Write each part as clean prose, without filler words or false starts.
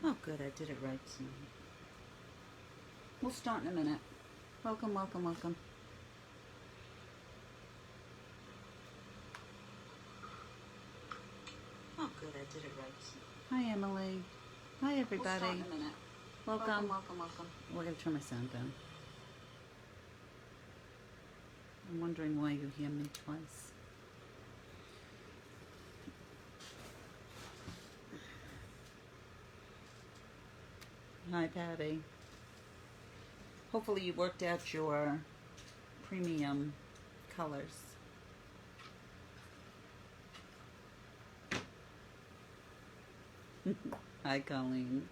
Oh, good, I did it right tonight. We'll start in a minute. Welcome, welcome, welcome. Oh, good, I did it right tonight. Hi, Emily. Hi, everybody. We'll start in a minute. Welcome, welcome, welcome, welcome. We're going to turn my sound down. I'm wondering why you hear me twice. Hi, Patty. Hopefully you worked out your premium colors. Hi, Colleen.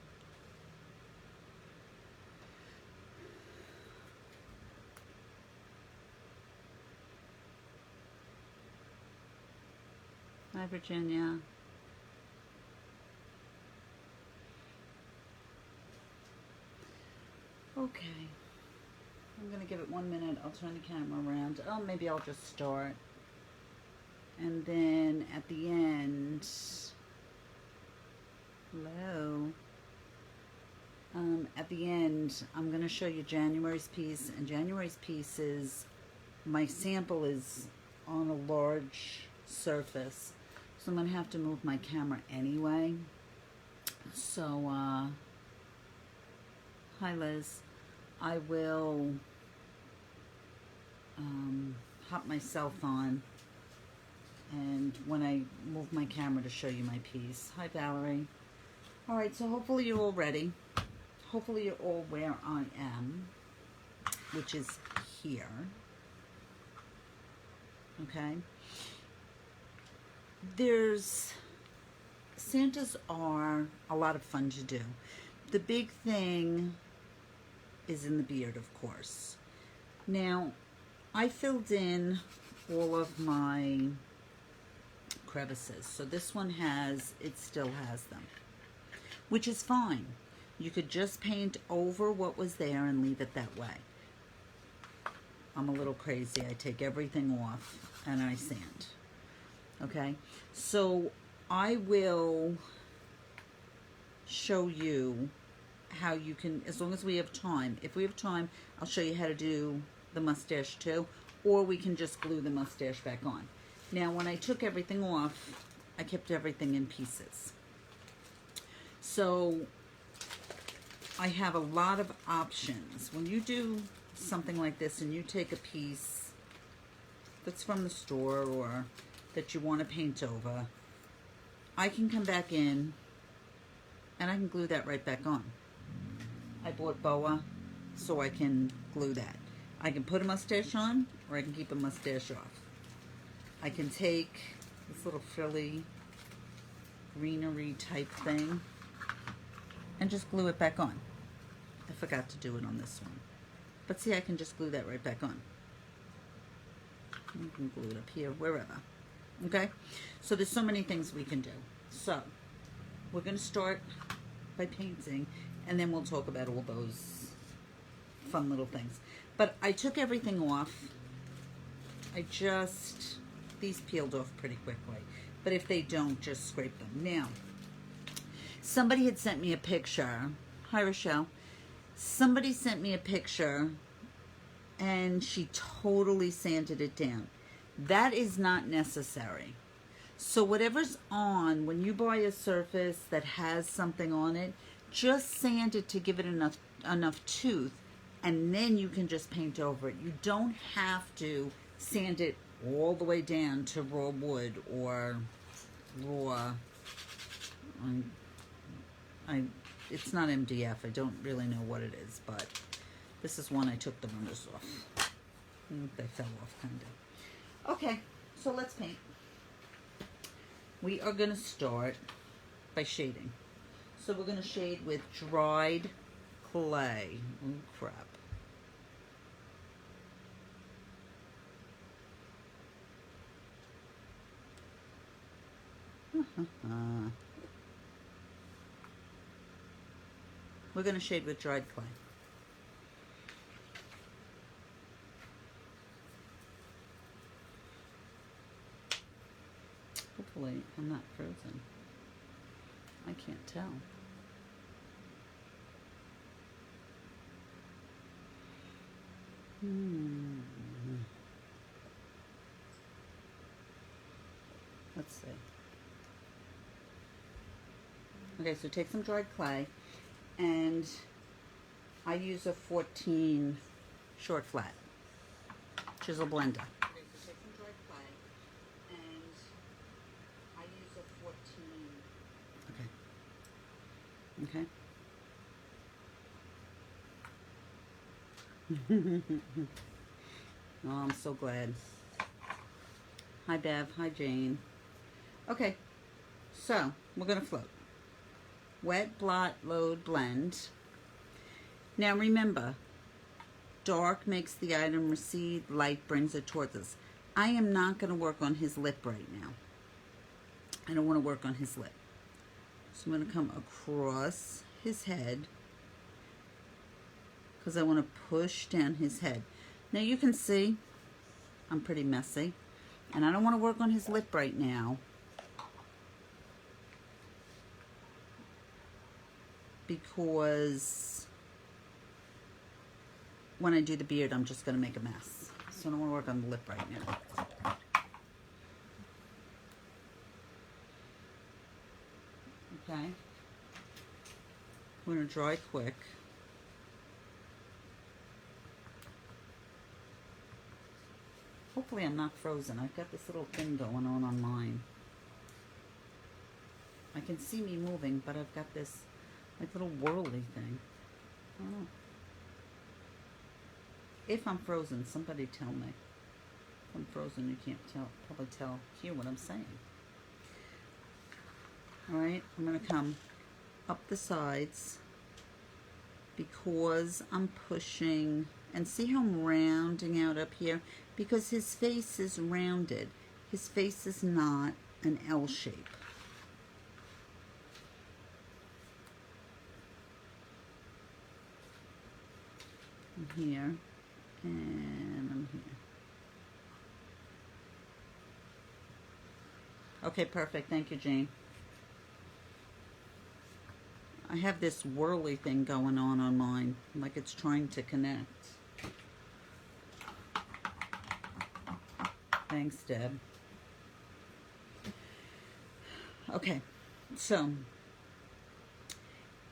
Hi, Virginia. Okay. I'm going to give it 1 minute. I'll turn the camera around. Oh, maybe I'll just start. And then at the end... Hello. At the end, I'm going to show you January's piece. And January's piece is... My sample is on a large surface. So I'm going to have to move my camera anyway. So, hi, Liz. I will hop myself on, and when I move my camera to show you my piece. Hi, Valerie. All right, so hopefully you're all ready. Hopefully you're all where I am, which is here. Okay. Santas are a lot of fun to do. The big thing is in the beard, of course. Now, I filled in all of my crevices. So this one it still has them, which is fine. You could just paint over what was there and leave it that way. I'm a little crazy. I take everything off and I sand. Okay, so I will show you how you can, as long as we have time. If we have time, I'll show you how to do the mustache too, or we can just glue the mustache back on. Now, when I took everything off, I kept everything in pieces. So I have a lot of options. When you do something like this and you take a piece that's from the store or that you want to paint over, I can come back in and I can glue that right back on. I bought boa so I can glue that. I can put a mustache on or I can keep a mustache off. I can take this little frilly greenery type thing and just glue it back on. I forgot to do it on this one. But see, I can just glue that right back on. You can glue it up here, wherever. Okay? So there's so many things we can do. So we're going to start by painting, and then we'll talk about all those fun little things. But I took everything off. These peeled off pretty quickly. But if they don't, just scrape them. Now, somebody had sent me a picture. Hi, Rochelle. Somebody sent me a picture, and she totally sanded it down. That is not necessary. So whatever's on, when you buy a surface that has something on it, just sand it to give it enough tooth, and then you can just paint over it. You don't have to sand it all the way down to raw wood or raw. It's not MDF. I don't really know what it is, but this is one I took the runners off. They fell off, kind of. Okay, so let's paint. We are going to start by shading. So we're going to shade with dried clay. Oh, crap. We're going to shade with dried clay. Hopefully I'm not frozen. I can't tell. Let's see. Okay, so take some dried clay, and I use a 14 short flat chisel blender. Okay, so take some dried clay, and I use a 14. Okay. Oh, I'm so glad. Hi, Bev. Hi, Jane. Okay, so we're going to float. Wet, blot, load, blend. Now remember, dark makes the item recede, light brings it towards us. I am not going to work on his lip right now. I don't want to work on his lip. So I'm going to come across his head because I want to push down his head. Now you can see I'm pretty messy, and I don't want to work on his lip right now because when I do the beard, I'm just going to make a mess. So I don't want to work on the lip right now. Okay. I'm going to dry quick. Hopefully I'm not frozen. I've got this little thing going on mine. I can see me moving, but I've got this like little whirly thing. Oh. If I'm frozen, somebody tell me. If I'm frozen, you can't probably hear what I'm saying. Alright, I'm going to come up the sides because I'm pushing, and see how I'm rounding out up here? Because his face is rounded. His face is not an L shape. I'm here, and I'm here. Okay, perfect. Thank you, Jane. I have this whirly thing going on mine, like it's trying to connect. Thanks, Deb. Okay, so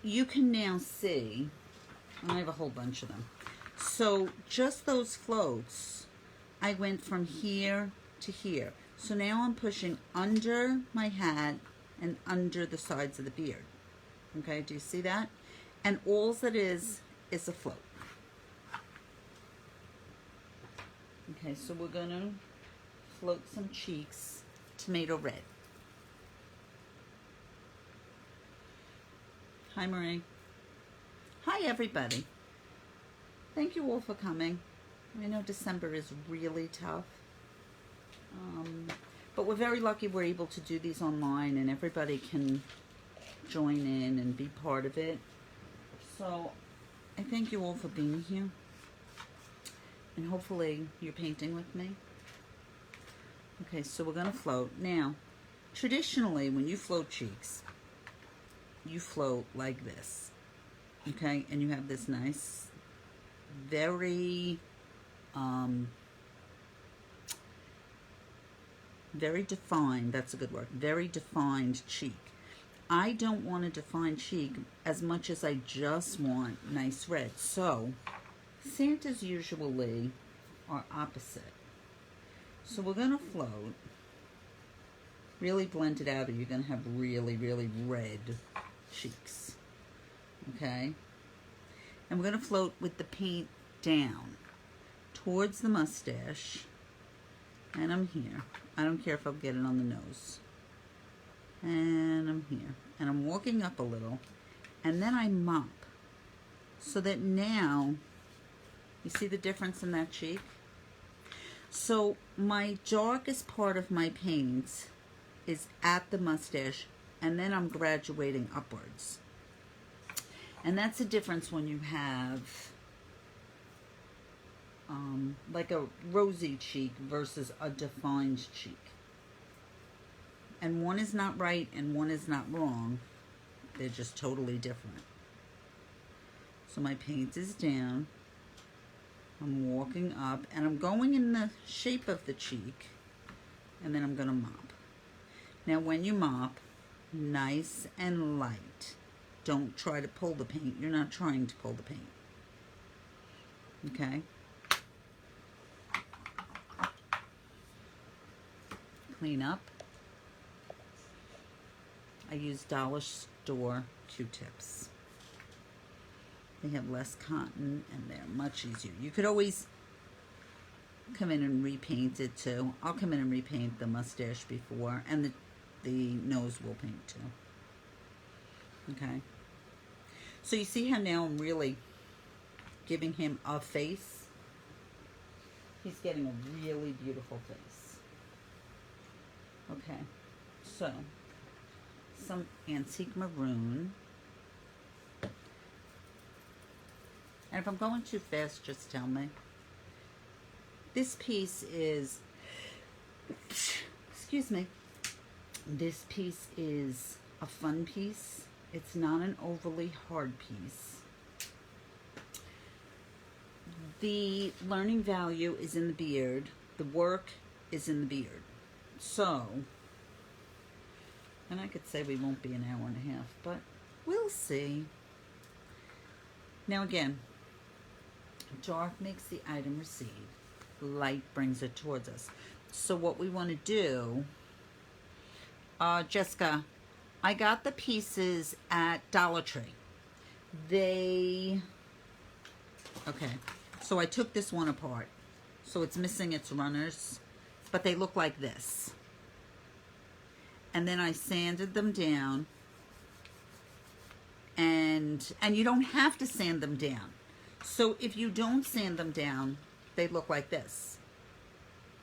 you can now see, I have a whole bunch of them. So just those floats, I went from here to here. So now I'm pushing under my hat and under the sides of the beard. Okay, do you see that? And all that is a float. Okay, so we're gonna float some cheeks, tomato red. Hi, Marie. Hi, everybody. Thank you all for coming. I know December is really tough. But we're very lucky we're able to do these online and everybody can join in and be part of it. So I thank you all for being here. And hopefully you're painting with me. Okay, so we're going to float. Now, traditionally when you float cheeks, you float like this. Okay, and you have this nice, very defined, that's a good word, very defined cheek. I don't want a defined cheek as much as I just want nice red. So Santas usually are opposite. So we're going to float, really blend it out, or you're going to have really, really red cheeks. Okay? And we're going to float with the paint down towards the mustache. And I'm here. I don't care if I'll get it on the nose. And I'm here. And I'm walking up a little. And then I mop. So that now, you see the difference in that cheek? So my darkest part of my paint is at the mustache. And then I'm graduating upwards. And that's the difference when you have like a rosy cheek versus a defined cheek. And one is not right and one is not wrong. They're just totally different. So my paint is down. I'm walking up and I'm going in the shape of the cheek, and then I'm going to mop. Now when you mop, nice and light. Don't try to pull the paint. You're not trying to pull the paint. Okay? Clean up. I use dollar store Q-tips. They have less cotton and they're much easier. You could always come in and repaint it too. I'll come in and repaint the mustache before, and the nose will paint too. Okay? So you see how now I'm really giving him a face? He's getting a really beautiful face. Okay, so some antique maroon. And if I'm going too fast, just tell me. This piece is, excuse me, this piece is a fun piece. It's not an overly hard piece. The learning value is in the beard. The work is in the beard. So, and I could say we won't be an hour and a half, but we'll see. Now again, dark makes the item recede. Light brings it towards us. So what we want to do, Jessica, I got the pieces at Dollar Tree. Okay, so I took this one apart. So it's missing its runners, but they look like this. And then I sanded them down. And you don't have to sand them down. So if you don't sand them down, they look like this.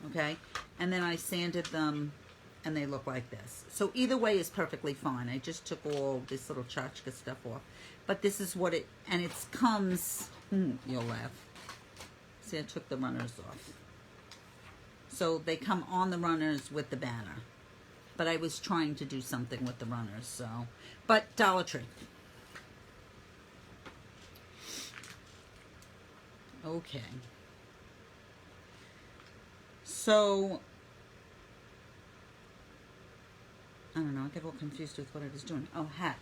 Okay? And then I sanded them and they look like this. So either way is perfectly fine. I just took all this little tchotchke stuff off. But this is what it, and it comes, you'll laugh. See, I took the runners off. So they come on the runners with the banner. But I was trying to do something with the runners, so. But Dollar Tree. Okay. So, I don't know, I get all confused with what I was doing. Oh, hat.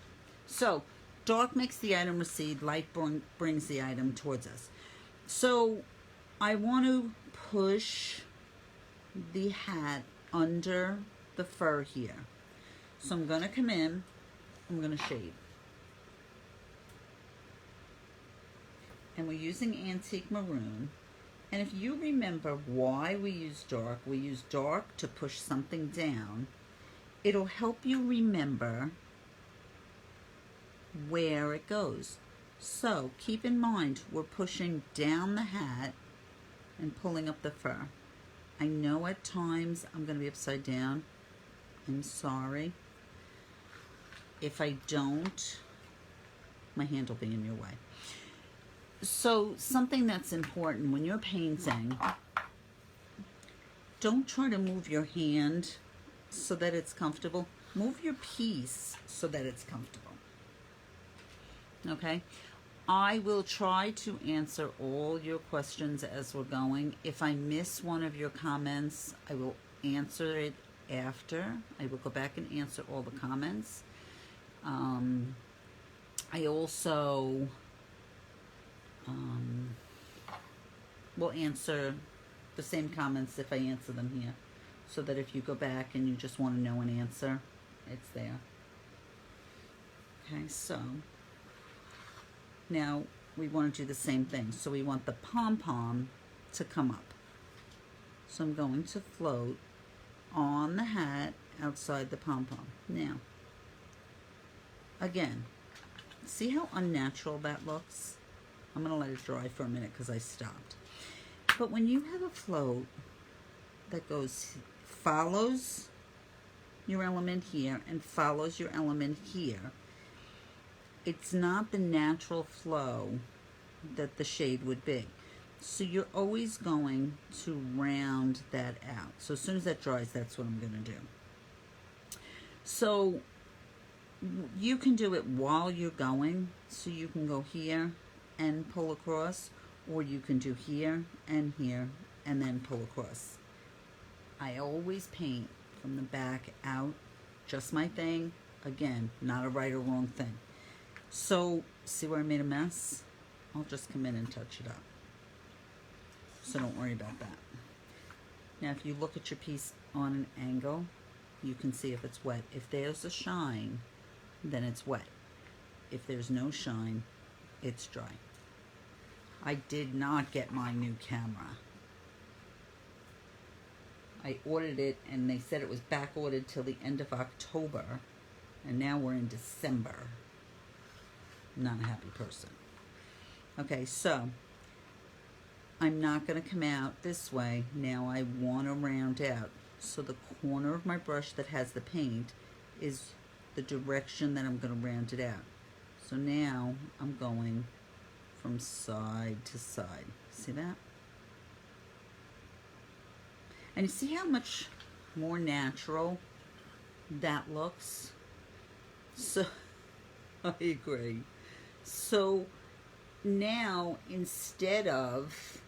So, dark makes the item recede, light brings the item towards us. So, I want to push the hat under the fur here. So I'm going to come in, I'm going to shade. And we're using antique maroon. And if you remember why we use dark to push something down. It'll help you remember where it goes. So keep in mind, we're pushing down the hat and pulling up the fur. I know at times I'm going to be upside down. I'm sorry. If I don't, my hand will be in your way. So something that's important when you're painting, don't try to move your hand so that it's comfortable. Move your piece so that it's comfortable. Okay? I will try to answer all your questions as we're going. If I miss one of your comments, I will answer it after. I will go back and answer all the comments. I also will answer the same comments if I answer them here, so that if you go back and you just want to know an answer, it's there. Okay, so now we want to do the same thing. So we want the pom-pom to come up. So I'm going to float on the hat outside the pom-pom. Now, again, see how unnatural that looks? I'm going to let it dry for a minute because I stopped. But when you have a float that follows your element here and follows your element here, it's not the natural flow that the shade would be. So you're always going to round that out. So as soon as that dries, that's what I'm going to do. So you can do it while you're going. So you can go here and pull across, or you can do here and then pull across. I always paint from the back out, just my thing. Again, not a right or wrong thing. So, see where I made a mess? I'll just come in and touch it up. So don't worry about that. Now, if you look at your piece on an angle, you can see if it's wet. If there's a shine, then it's wet. If there's no shine, it's dry. I did not get my new camera. I ordered it and they said it was back ordered till the end of October, and now we're in December. Not a happy person. Okay, so I'm not going to come out this way. Now I want to round out. So the corner of my brush that has the paint is the direction that I'm going to round it out. So now I'm going from side to side. See that? And you see how much more natural that looks? So, I agree. So now, instead of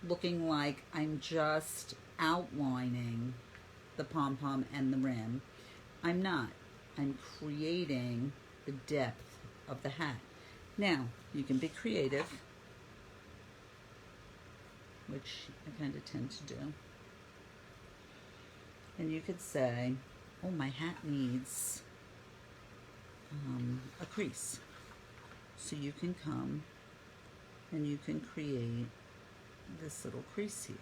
looking like I'm just outlining the pom-pom and the rim, I'm not. I'm creating the depth of the hat. Now, you can be creative, which I kind of tend to do. And you could say, oh, my hat needs a crease. So you can come and you can create this little crease here.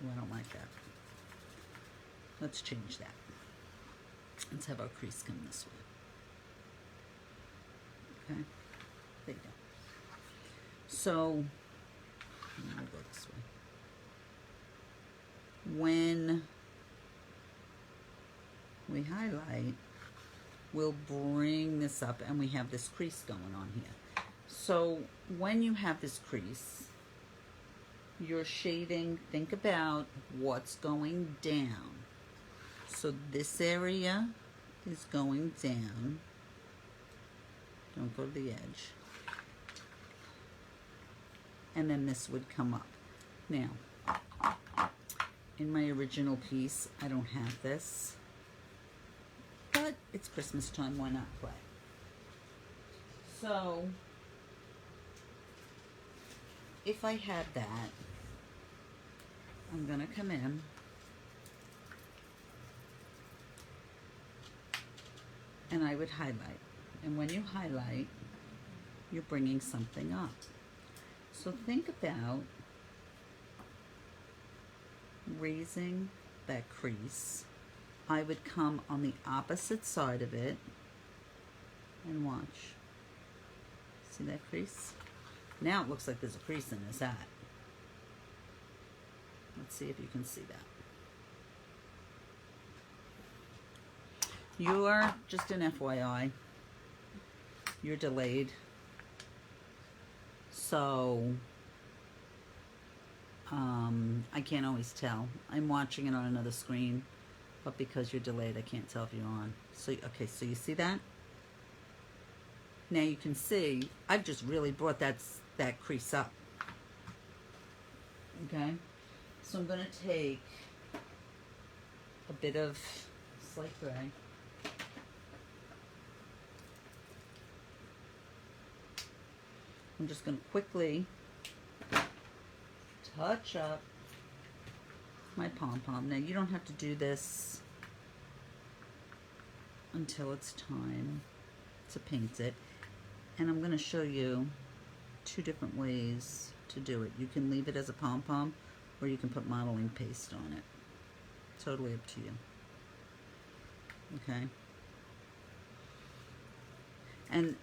Oh, I don't like that. Let's change that. Let's have our crease come this way. Okay, there you go. So, I'll go this way. When we highlight, we'll bring this up and we have this crease going on here. So when you have this crease, you're shading, think about what's going down. So this area is going down. Don't go to the edge. And then this would come up. Now, in my original piece, I don't have this. But it's Christmas time, why not play? So, if I had that, I'm going to come in and I would highlight. And when you highlight, you're bringing something up. So think about raising that crease. I would come on the opposite side of it and watch. See that crease? Now it looks like there's a crease in this hat. Let's see if you can see that. You're just an FYI. You're delayed. So, I can't always tell. I'm watching it on another screen, but because you're delayed, I can't tell if you're on. So, okay, so you see that? Now you can see, I've just really brought that crease up. Okay? So I'm going to take a bit of Slate gray. I'm just going to quickly touch up my pom-pom. Now you don't have to do this until it's time to paint it. And I'm going to show you two different ways to do it. You can leave it as a pom-pom or you can put modeling paste on it. Totally up to you. Okay? And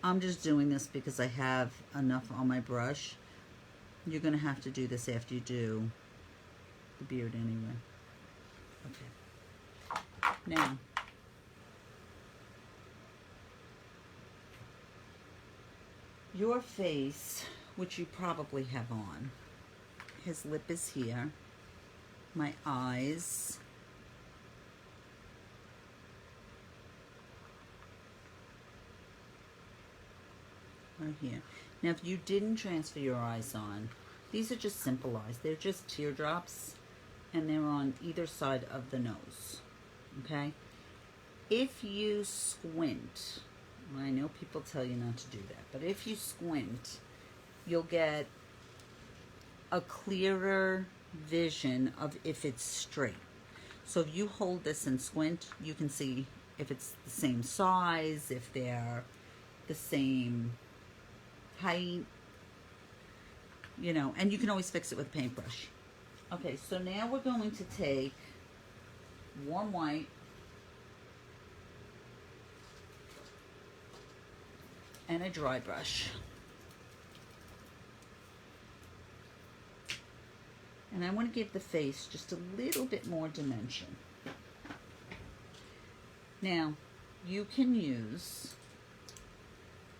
I'm just doing this because I have enough on my brush. You're going to have to do this after you do the beard anyway. Okay. Now, your face, which you probably have on, his lip is here. My eyes. are here. Now, if you didn't transfer your eyes on, these are just simple eyes. They're just teardrops, and they're on either side of the nose, okay? If you squint, I know people tell you not to do that, but if you squint, you'll get a clearer vision of if it's straight. So if you hold this and squint, you can see if it's the same size, if they're the same height, you know, and you can always fix it with a paintbrush. Okay, so now we're going to take warm white and a dry brush. And I want to give the face just a little bit more dimension. Now, you can use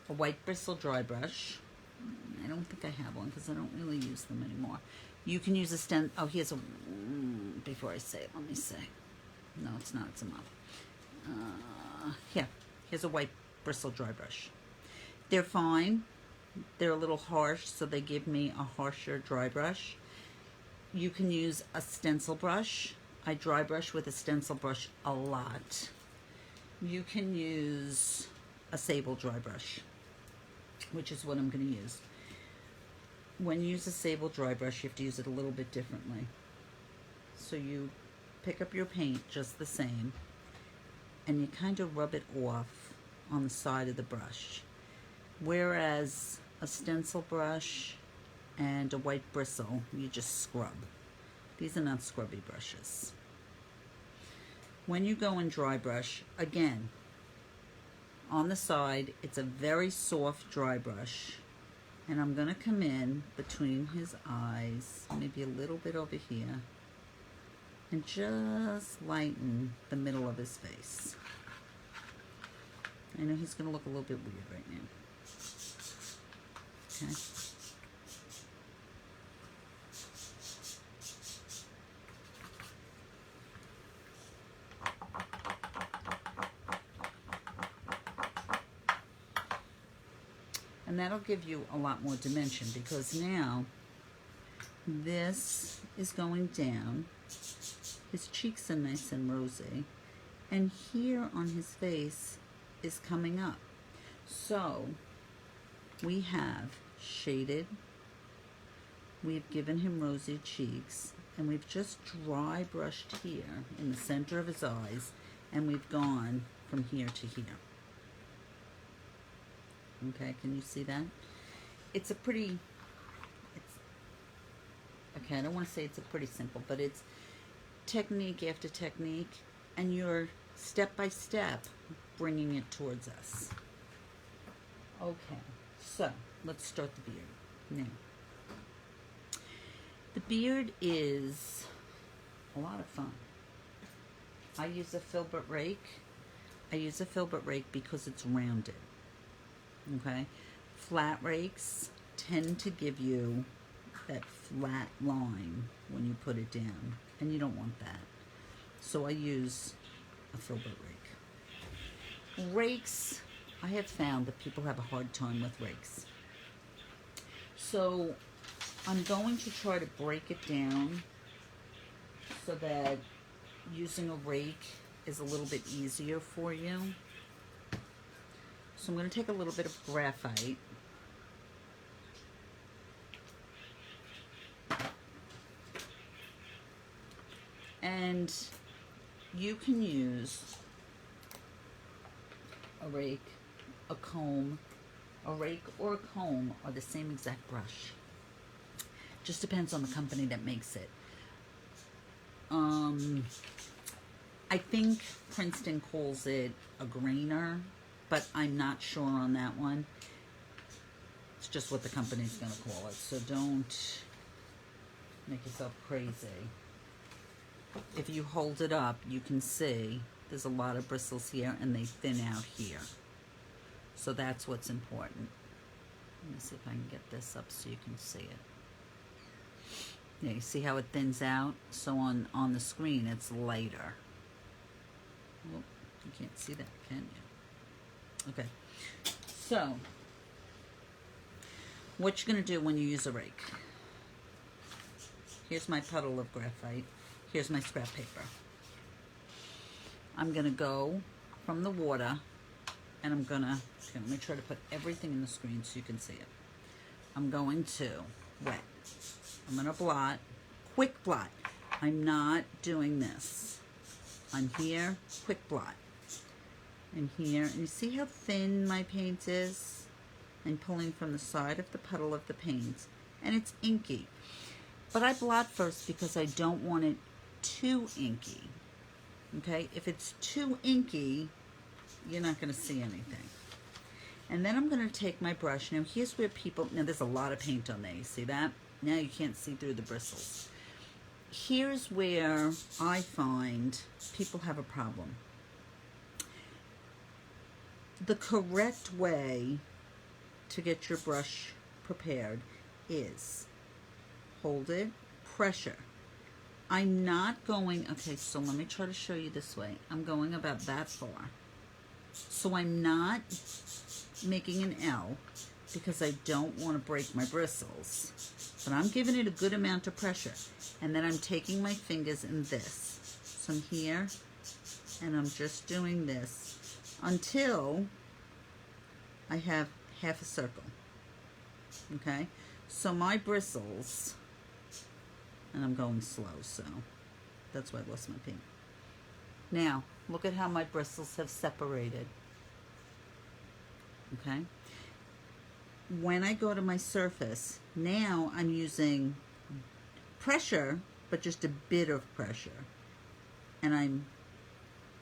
a white bristle dry brush. I don't think I have one because I don't really use them anymore. You can use a oh, here's a, before I say it, let me say. No, it's not, it's a mop. Here's a white bristle dry brush. They're fine. They're a little harsh, so they give me a harsher dry brush. You can use a stencil brush. I dry brush with a stencil brush a lot. You can use a sable dry brush, which is what I'm going to use. When you use a sable dry brush, you have to use it a little bit differently. So you pick up your paint just the same, and you kind of rub it off on the side of the brush. Whereas a stencil brush and a white bristle, you just scrub. These are not scrubby brushes. When you go in dry brush, again, on the side, it's a very soft dry brush. And I'm going to come in between his eyes, maybe a little bit over here, and just lighten the middle of his face. I know he's going to look a little bit weird right now. Okay. And that'll give you a lot more dimension because now this is going down. His cheeks are nice and rosy. And here on his face is coming up. So we have shaded, we've given him rosy cheeks, and we've just dry brushed here in the center of his eyes, and we've gone from here to here. Okay, can you see that? It's a pretty, okay, I don't want to say it's a pretty simple, but it's technique after technique, and you're step by step bringing it towards us. Okay, so let's start the beard. Now, the beard is a lot of fun. I use a filbert rake. I use a filbert rake because it's rounded. Okay, flat rakes tend to give you that flat line when you put it down, and you don't want that. So I use a filbert rake. Rakes, I have found that people have a hard time with rakes. So I'm going to try to break it down so that using a rake is a little bit easier for you. So I'm going to take a little bit of graphite. And you can use a rake, a comb. A rake or a comb are the same exact brush. Just depends on the company that makes it. I think Princeton calls it a grainer, but I'm not sure on that one. It's just what the company's going to call it, so don't make yourself crazy. If you hold it up, you can see there's a lot of bristles here, and they thin out here. So that's what's important. Let me see if I can get this up so you can see it. Yeah, you see how it thins out? So on the screen, it's lighter. Well, you can't see that, can you? Okay. So, what you're going to do when you use a rake. Here's my puddle of graphite. Here's my scrap paper. I'm going to go from the water, and I'm going to, let me try to put everything in the screen so you can see it. I'm going to wet. I'm going to blot, quick blot. I'm not doing this. I'm here, quick blot. And here, and you see how thin my paint is? I'm pulling from the side of the puddle of the paint, and it's inky. But I blot first because I don't want it too inky. Okay, if it's too inky, you're not going to see anything. And then I'm going to take my brush. Now here's where people, now there's a lot of paint on there, you see that? Now you can't see through the bristles. Here's where I find people have a problem. The correct way to get your brush prepared is hold it, pressure. I'm not going, okay, so let me try to show you this way. I'm going about that far. So I'm not making an L because I don't want to break my bristles. But I'm giving it a good amount of pressure. And then I'm taking my fingers in this. So I'm here, and I'm just doing this until I have half a circle. Okay? So my bristles, and I'm going slow, so that's why I lost my paint. Now, look at how my bristles have separated. Okay? When I go to my surface, now I'm using pressure, but just a bit of pressure. And I'm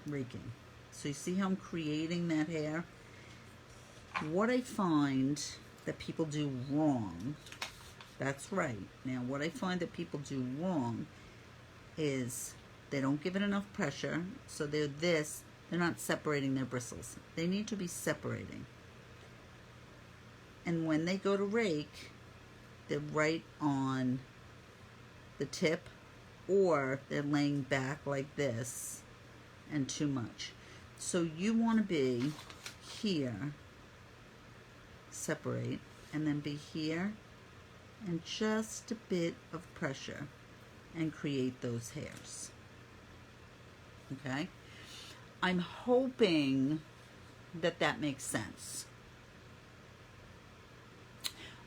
raking. So you see how I'm creating that hair? What I find that people do wrong, that's right. Now, what I find that people do wrong is they don't give it enough pressure, so they're not separating their bristles. They need to be separating. And when they go to rake, they're right on the tip, or they're laying back like this and too much. So you want to be here, separate, and then be here, and just a bit of pressure, and create those hairs. Okay? I'm hoping that that makes sense.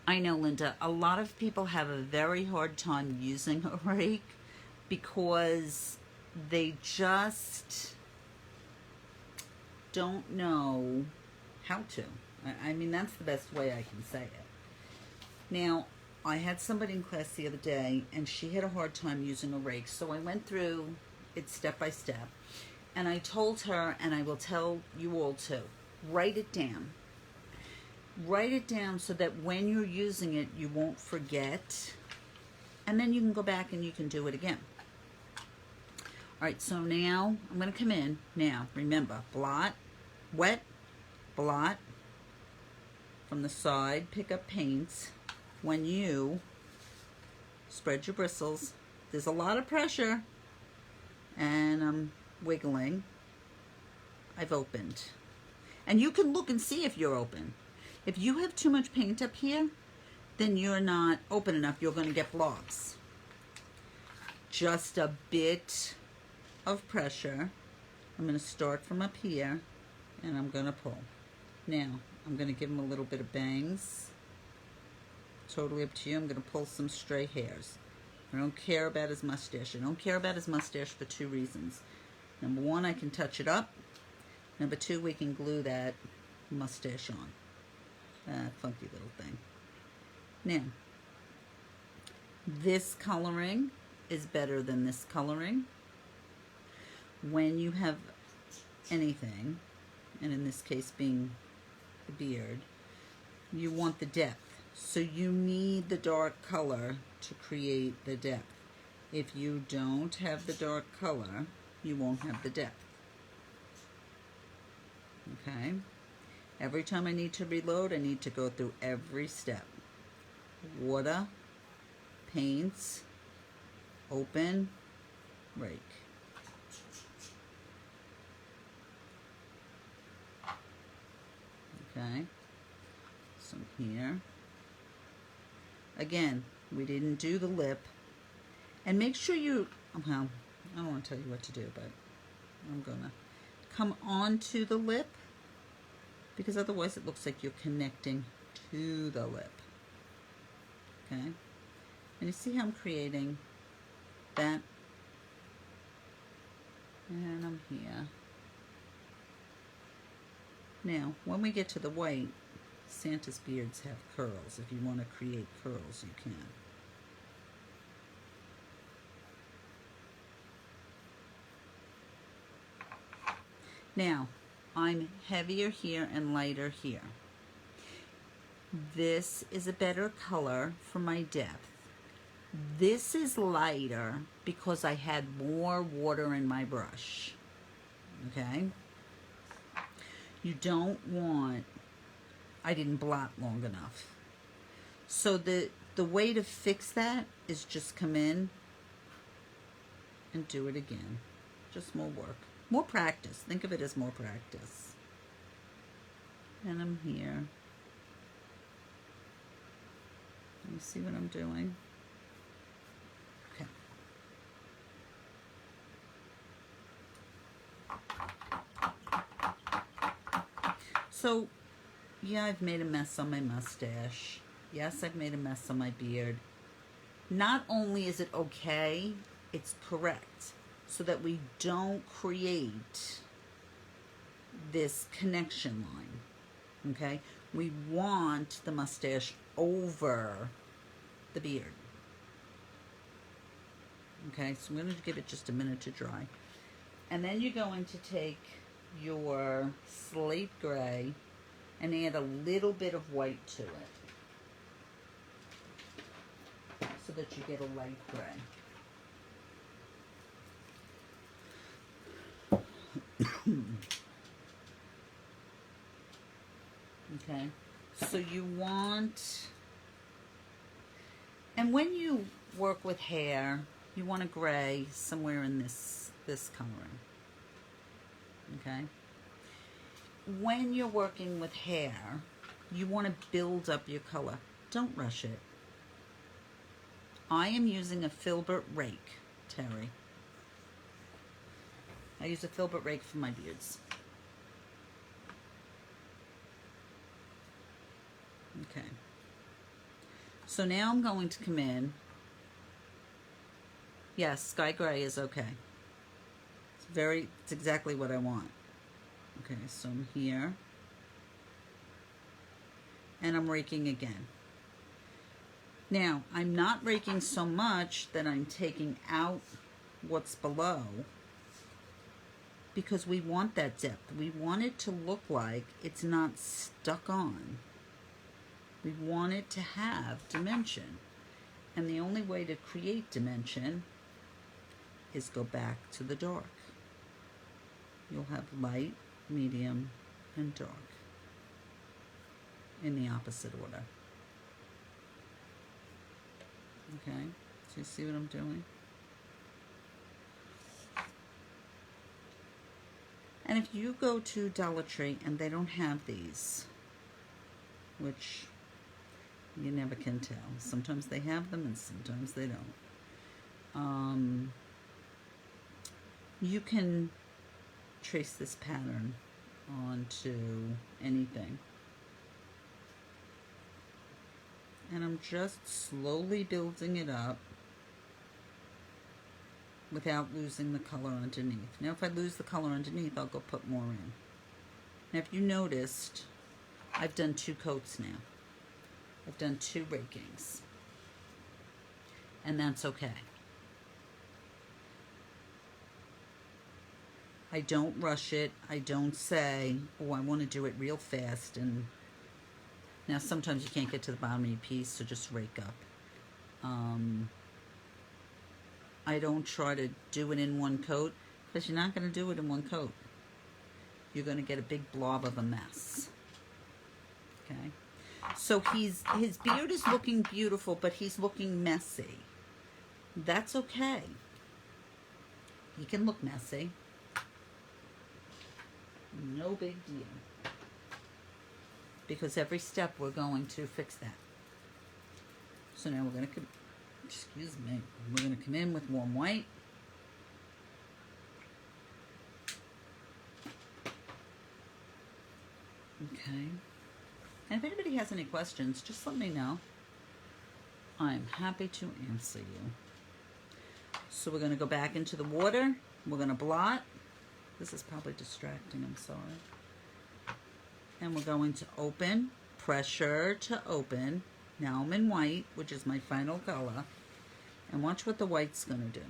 I know, Linda, a lot of people have a very hard time using a rake because they just don't know how to. I mean, that's the best way I can say it. Now, I had somebody in class the other day, and she had a hard time using a rake, so I went through it step by step, and I told her, and I will tell you all too, write it down. Write it down so that when you're using it, you won't forget, and then you can go back and you can do it again. All right, so now I'm going to come in. Now, remember, blot, wet, blot, from the side, pick up paints. When you spread your bristles, there's a lot of pressure, and I'm wiggling. I've opened. And you can look and see if you're open. If you have too much paint up here, then you're not open enough. You're going to get blobs. Just a bit of pressure. I'm going to start from up here, and I'm going to pull. Now, I'm going to give him a little bit of bangs. Totally up to you. I'm going to pull some stray hairs. I don't care about his mustache. I don't care about his mustache for two reasons. Number one, I can touch it up. Number two, we can glue that mustache on. Funky little thing. Now, this coloring is better than this coloring. When you have anything, and in this case being the beard, you want the depth. So you need the dark color to create the depth. If you don't have the dark color, you won't have the depth. Okay? Every time I need to reload, I need to go through every step. Water, paints, open, rake. Okay? So here, Again, we didn't do the lip. And make sure you, well, I don't want to tell you what to do, but I'm going to come onto the lip, because otherwise it looks like you're connecting to the lip. Okay? And you see how I'm creating that? And I'm here. Now, when we get to the white, Santa's beards have curls. If you want to create curls, you can. Now, I'm heavier here and lighter here. This is a better color for my depth. This is lighter because I had more water in my brush. Okay? You don't want, I didn't blot long enough. So the way to fix that is just come in and do it again. Just more work. More practice. Think of it as more practice. And I'm here. You see what I'm doing? Okay. So, yeah, I've made a mess on my mustache. Yes, I've made a mess on my beard. Not only is it okay, it's correct. So that we don't create this connection line, okay? We want the mustache over the beard. Okay, so I'm going to give it just a minute to dry. And then you're going to take your slate gray and add a little bit of white to it so that you get a light gray. Okay, so you want, and when you work with hair, you want a gray somewhere in this coloring. Okay, when you're working with hair, you want to build up your color. Don't rush it. I am using a filbert rake, Terry. I use a filbert rake for my beards. Okay. So now I'm going to come in. Yes, sky gray is okay. It's exactly what I want. Okay, so I'm here. And I'm raking again. Now, I'm not raking so much that I'm taking out what's below, because we want that depth. We want it to look like it's not stuck on. We want it to have dimension. And the only way to create dimension is go back to the dark. You'll have light, medium, and dark in the opposite order. Okay, so you see what I'm doing? And if you go to Dollar Tree and they don't have these, which you never can tell. Sometimes they have them and sometimes they don't. You can trace this pattern onto anything. And I'm just slowly building it up without losing the color underneath. Now if I lose the color underneath, I'll go put more in. Now if you noticed, I've done 2 coats now. I've done 2 rakings. And that's okay. I don't rush it. I don't say, oh, I want to do it real fast. And now sometimes you can't get to the bottom of your piece, so just rake up. I don't try to do it in one coat, because you're not going to do it in one coat. You're going to get a big blob of a mess. Okay? So his beard is looking beautiful, but he's looking messy. That's okay. He can look messy. No big deal. Because every step we're going to fix that. So now we're going to, excuse me, we're going to come in with warm white. Okay. And if anybody has any questions, just let me know. I'm happy to answer you. So we're going to go back into the water. We're going to blot. This is probably distracting, I'm sorry. And we're going to open, pressure to open. Now I'm in white, which is my final color. And watch what the white's going to do.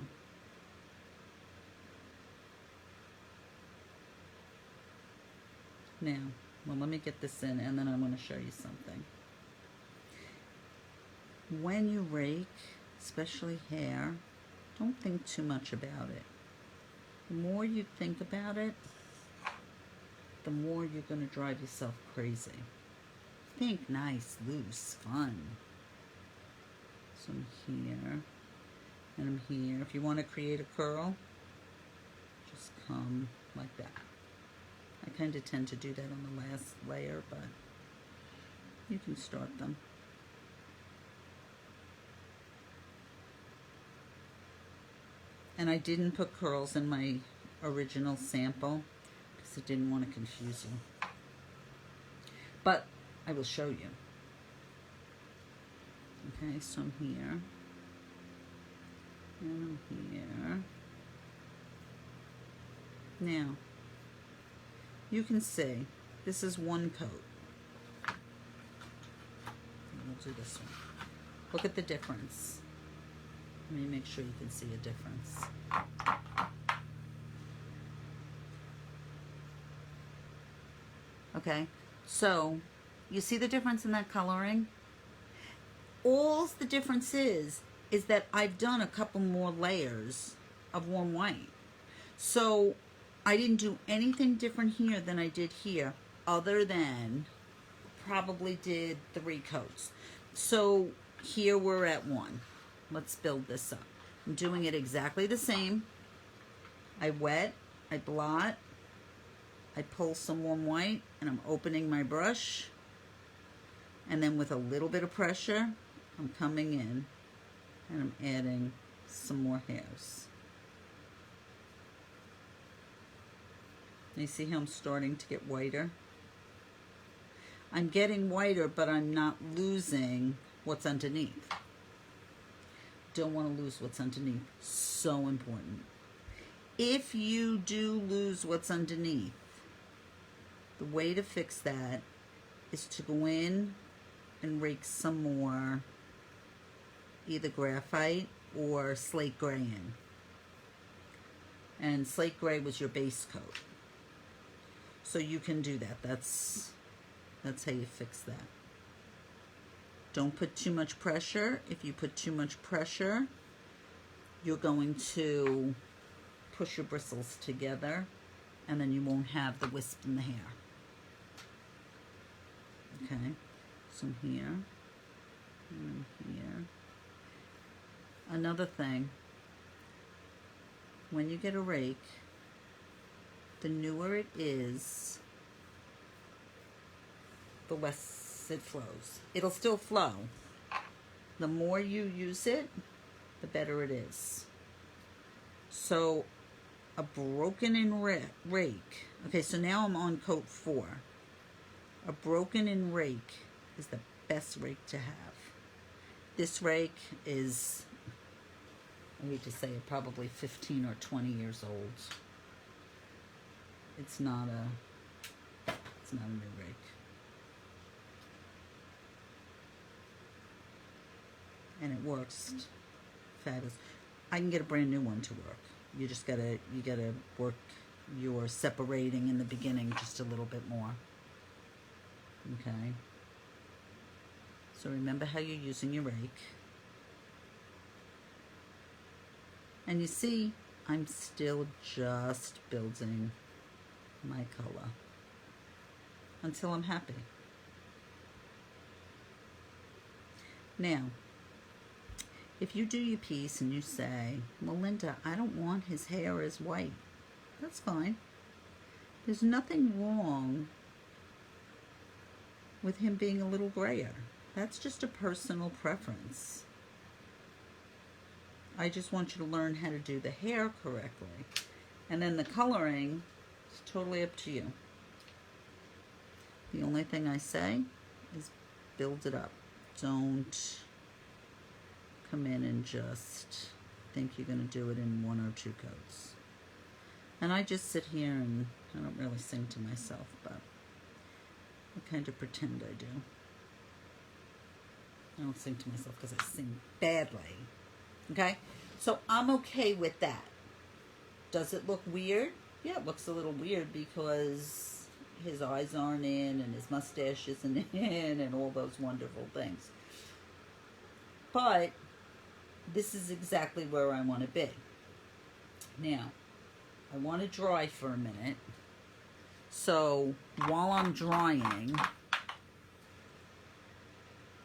Now, well, let me get this in, and then I'm going to show you something. When you rake, especially hair, don't think too much about it. The more you think about it, the more you're going to drive yourself crazy. Think nice, loose, fun. So I'm here, and I'm here. If you want to create a curl, just come like that. I kind of tend to do that on the last layer, but you can start them. And I didn't put curls in my original sample because I didn't want to confuse you. But I will show you. Okay, so I'm here. And I'm here. Now, you can see this is one coat. We'll do this one. Look at the difference. Let me make sure you can see a difference. Okay, so you see the difference in that coloring? All the difference is that I've done a couple more layers of warm white. So I didn't do anything different here than I did here, other than probably did 3 coats. So here we're at 1. Let's build this up. I'm doing it exactly the same. I wet, I blot, I pull some warm white, and I'm opening my brush. And then with a little bit of pressure, I'm coming in and I'm adding some more hairs. You see how I'm starting to get whiter? I'm getting whiter, but I'm not losing what's underneath. Don't want to lose what's underneath. So important. If you do lose what's underneath, the way to fix that is to go in and rake some more either graphite or slate gray in. And slate gray was your base coat. So you can do that. That's how you fix that. Don't put too much pressure. If you put too much pressure, you're going to push your bristles together, and then you won't have the wisp in the hair. Okay, so I'm here, and I'm here. Another thing, when you get a rake, the newer it is, the less it flows. It'll still flow. The more you use it, the better it is. So a broken in rake. Okay, so now I'm on coat 4. A broken in rake is the best rake to have. This rake is, I hate to say it, probably 15 or 20 years old. It's not a new rake. And it works fabulous. I can get a brand new one to work. You just gotta work your separating in the beginning just a little bit more. Okay. So remember how you're using your rake. And you see, I'm still just building my color until I'm happy. Now, if you do your piece and you say, well, Linda, I don't want his hair as white, that's fine. There's nothing wrong with him being a little grayer. That's just a personal preference. I just want you to learn how to do the hair correctly. And then the coloring is totally up to you. The only thing I say is build it up. Don't come in and just think you're going to do it in 1 or 2 coats. And I just sit here and I don't really sing to myself, but I kind of pretend I do. I don't sing to myself because I sing badly. Okay? So I'm okay with that. Does it look weird? Yeah, it looks a little weird because his eyes aren't in and his mustache isn't in and all those wonderful things. But this is exactly where I want to be. Now, I want to dry for a minute. So while I'm drying,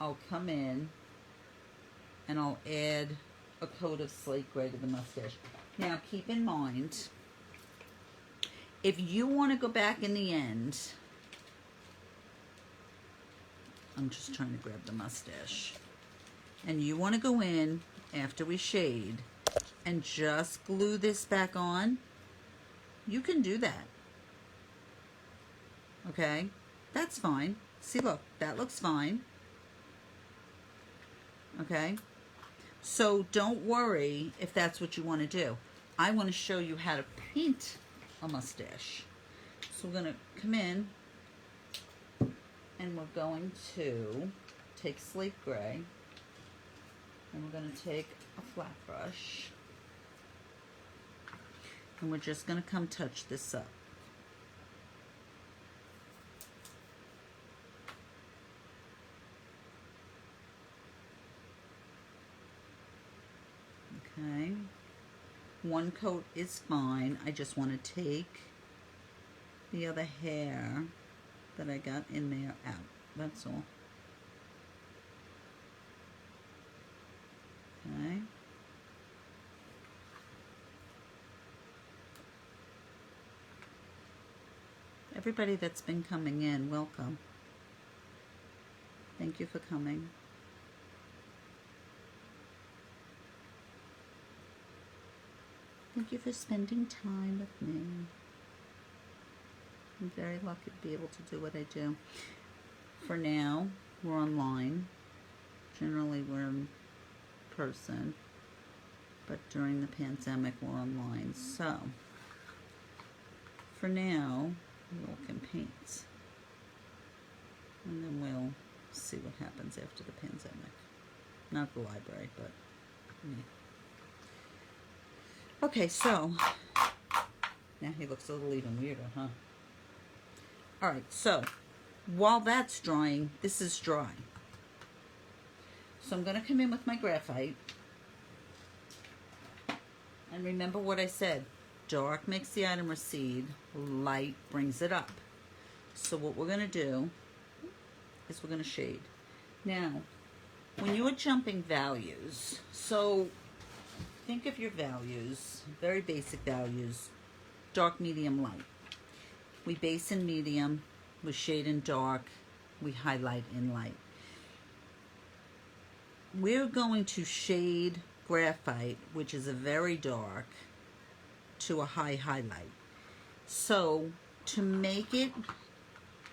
I'll come in and I'll add a coat of slate gray to the mustache. Now keep in mind, if you want to go back in the end, I'm just trying to grab the mustache, and you want to go in after we shade and just glue this back on, you can do that. Okay? That's fine. See, look, that looks fine. Okay? So don't worry if that's what you want to do. I want to show you how to paint a mustache. So we're going to come in and we're going to take slate gray and we're going to take a flat brush and we're just going to come touch this up. Okay, 1 coat is fine. I just want to take the other hair that I got in there out. That's all. Okay. Everybody that's been coming in, welcome. Thank you for coming. Thank you for spending time with me. I'm very lucky to be able to do what I do. For now, we're online. Generally, we're in person. But during the pandemic, we're online. So, for now, we all can paint. And then we'll see what happens after the pandemic. Not the library, but me. Okay, so, now he looks a little even weirder, huh? Alright, so, while that's drying, this is dry. So I'm going to come in with my graphite. And remember what I said. Dark makes the item recede, light brings it up. So what we're going to do is we're going to shade. Now, when you're jumping values, so think of your values, very basic values, dark, medium, light. We base in medium, we shade in dark, we highlight in light. We're going to shade graphite, which is a very dark, to a high highlight. So to make it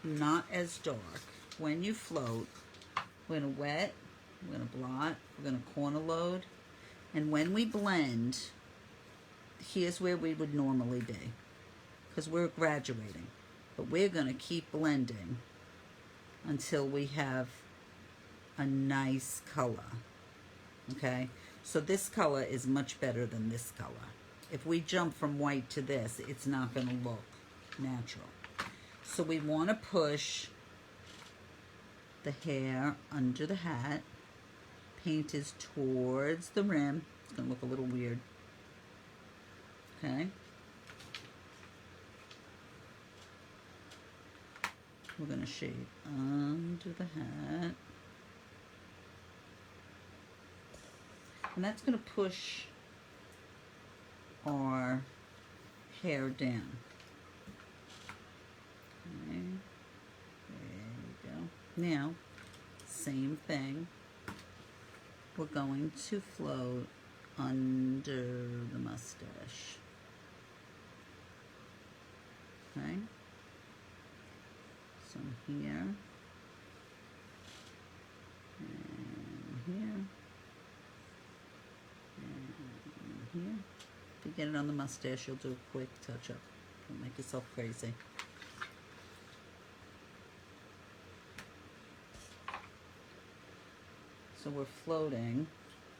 not as dark, when you float, we're going to wet, we're going to blot, we're going to corner load, and when we blend, here's where we would normally be, because we're graduating. But we're going to keep blending until we have a nice color. Okay? So this color is much better than this color. If we jump from white to this, it's not going to look natural. So we want to push the hair under the hat. Paint is towards the rim. It's going to look a little weird. Okay? We're going to shade under the hat. And that's going to push our hair down. Okay. There you go. Now, same thing. We're going to float under the mustache. Okay. So here, and here, and here. If you get it on the mustache, you'll do a quick touch-up. Don't make yourself crazy. So we're floating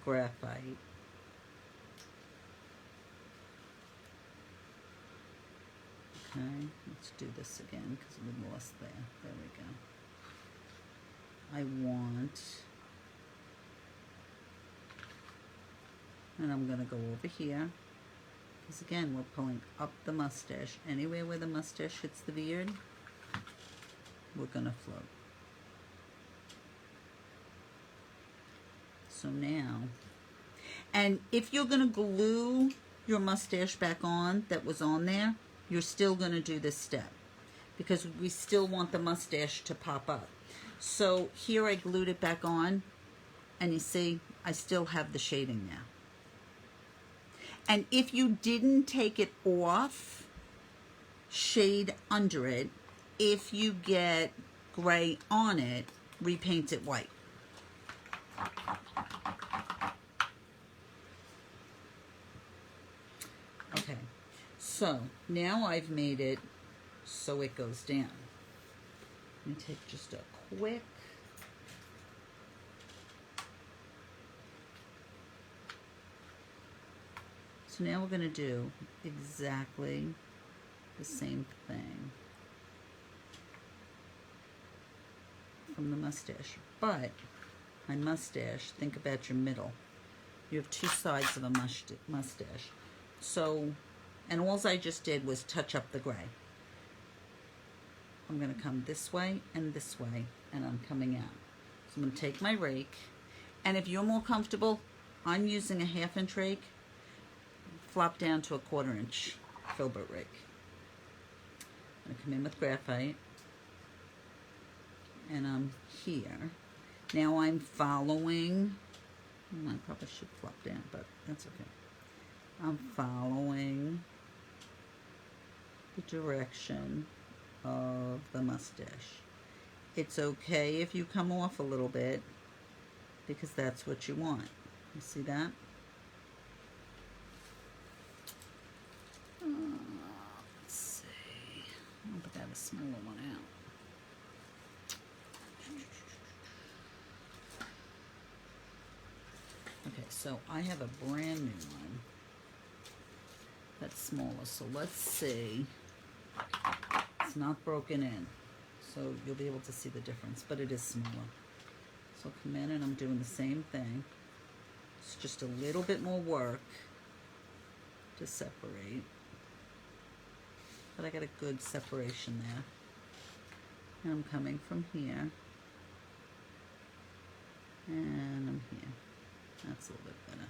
graphite. Okay, let's do this again because we lost there. There we go. I want, and I'm going to go over here because again we're pulling up the mustache. Anywhere where the mustache hits the beard, we're going to float. So now, and if you're going to glue your mustache back on that was on there, you're still going to do this step because we still want the mustache to pop up. So here I glued it back on, and you see I still have the shading there. And if you didn't take it off, shade under it. If you get gray on it, repaint it white. Okay, so now I've made it so it goes down. Let me take just a quick so now we're going to do exactly the same thing from the mustache, but my mustache, think about your middle. You have two sides of a mustache. So, and all I just did was touch up the gray. I'm going to come this way, and I'm coming out. So I'm going to take my rake, and if you're more comfortable, I'm using a 1/2 inch rake, flop down to a 1/4 inch filbert rake. I'm going to come in with graphite, and I'm here. Now I'm following, I probably should flop down, but that's okay. I'm following the direction of the mustache. It's okay if you come off a little bit because that's what you want. You see that? Let's see. I'll put that a smaller one out. Okay, so I have a brand new one that's smaller. So let's see. It's not broken in, so you'll be able to see the difference, but it is smaller. So come in and I'm doing the same thing. It's just a little bit more work to separate, but I got a good separation there. And I'm coming from here, and I'm here. That's a little bit better.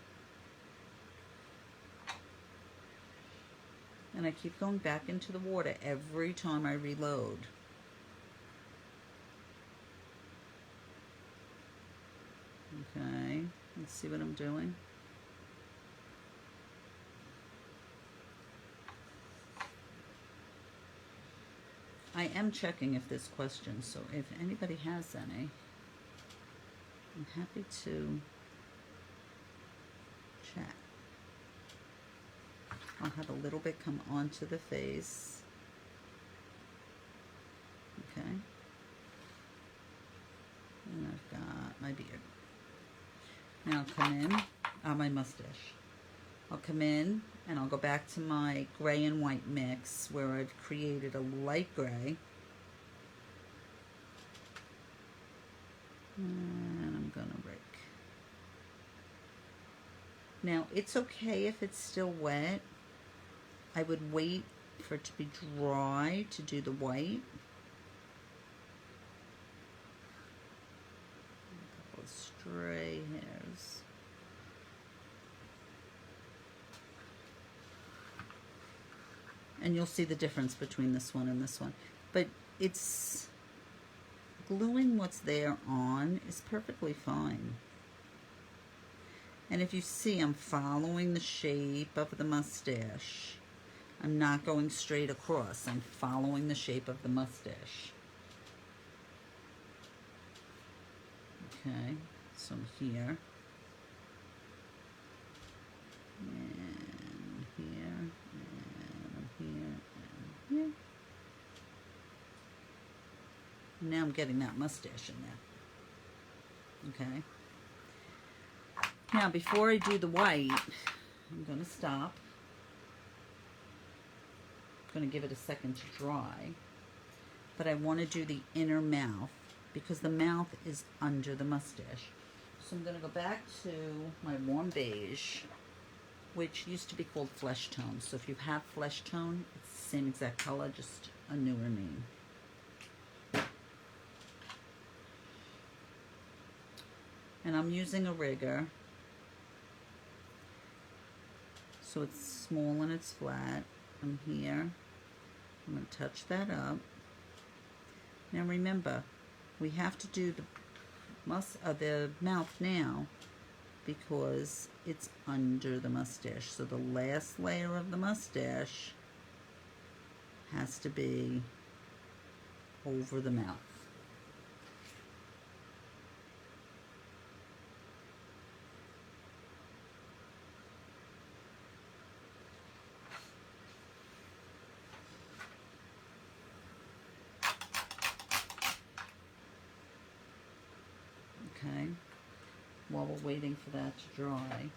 And I keep going back into the water every time I reload. Okay, let's see what I'm doing. I am checking if there's questions, so if anybody has any, I'm happy to chat. I'll have a little bit come onto the face. Okay. And I've got my beard. Now I'll come in, my mustache. I'll come in and I'll go back to my gray and white mix where I've created a light gray. And I'm gonna rake. Now it's okay if it's still wet. I would wait for it to be dry to do the white. A couple of stray hairs. And you'll see the difference between this one and this one. But it's gluing what's there on is perfectly fine. And if you see, I'm following the shape of the mustache. I'm not going straight across. I'm following the shape of the mustache. Okay, so here. And here, and here, and here. Now I'm getting that mustache in there. Okay. Now, before I do the white, I'm going to stop. I'm going to give it a second to dry. But I want to do the inner mouth because the mouth is under the mustache. So I'm going to go back to my warm beige, which used to be called flesh tone. So if you have flesh tone, it's the same exact color, just a newer name. And I'm using a rigger. So it's small and it's flat. I'm here. I'm going to touch that up. Now remember, we have to do the mouth now because it's under the mustache. So the last layer of the mustache has to be over the mouth. Okay, while we're waiting for that to dry,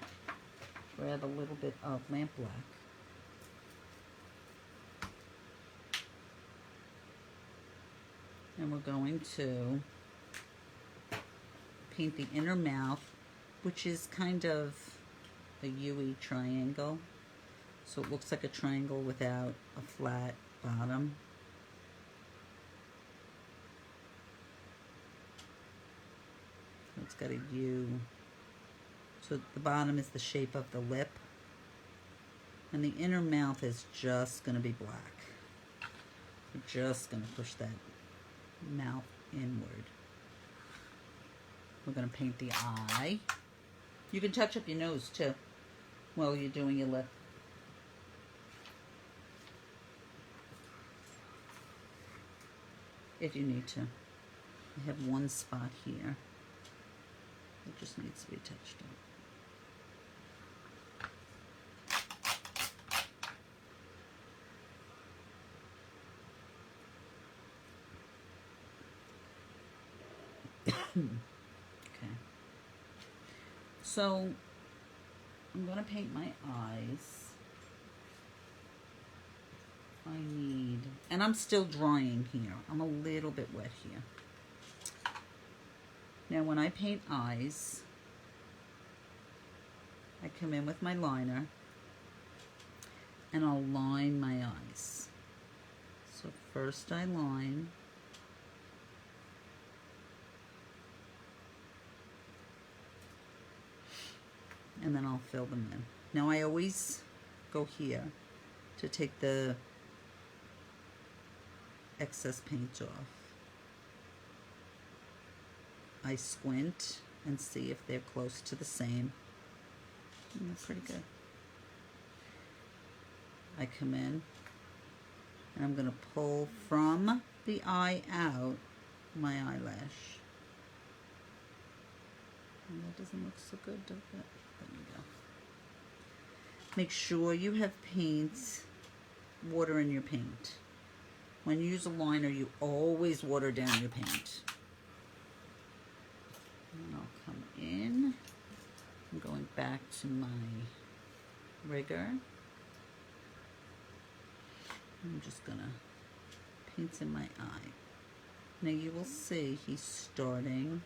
grab a little bit of lamp black. And we're going to paint the inner mouth, which is kind of a U-y triangle. So it looks like a triangle without a flat bottom. It's got a U. So the bottom is the shape of the lip. And the inner mouth is just going to be black. We're just going to push that mouth inward. We're going to paint the eye. You can touch up your nose too while you're doing your lip. If you need to. I have one spot here. It just needs to be touched up. Okay. So I'm going to paint my eyes. I need, and I'm still drying here. I'm a little bit wet here. Now when I paint eyes, I come in with my liner and I'll line my eyes. So first I line, and then I'll fill them in. Now I always go here to take the excess paint off. I squint and see if they're close to the same. And they're pretty good. I come in and I'm going to pull from the eye out my eyelash. And that doesn't look so good, does it? There we go. Make sure you have water in your paint. When you use a liner, you always water down your paint. And I'll come in. I'm going back to my rigger. I'm just gonna paint in my eye. Now you will see he's starting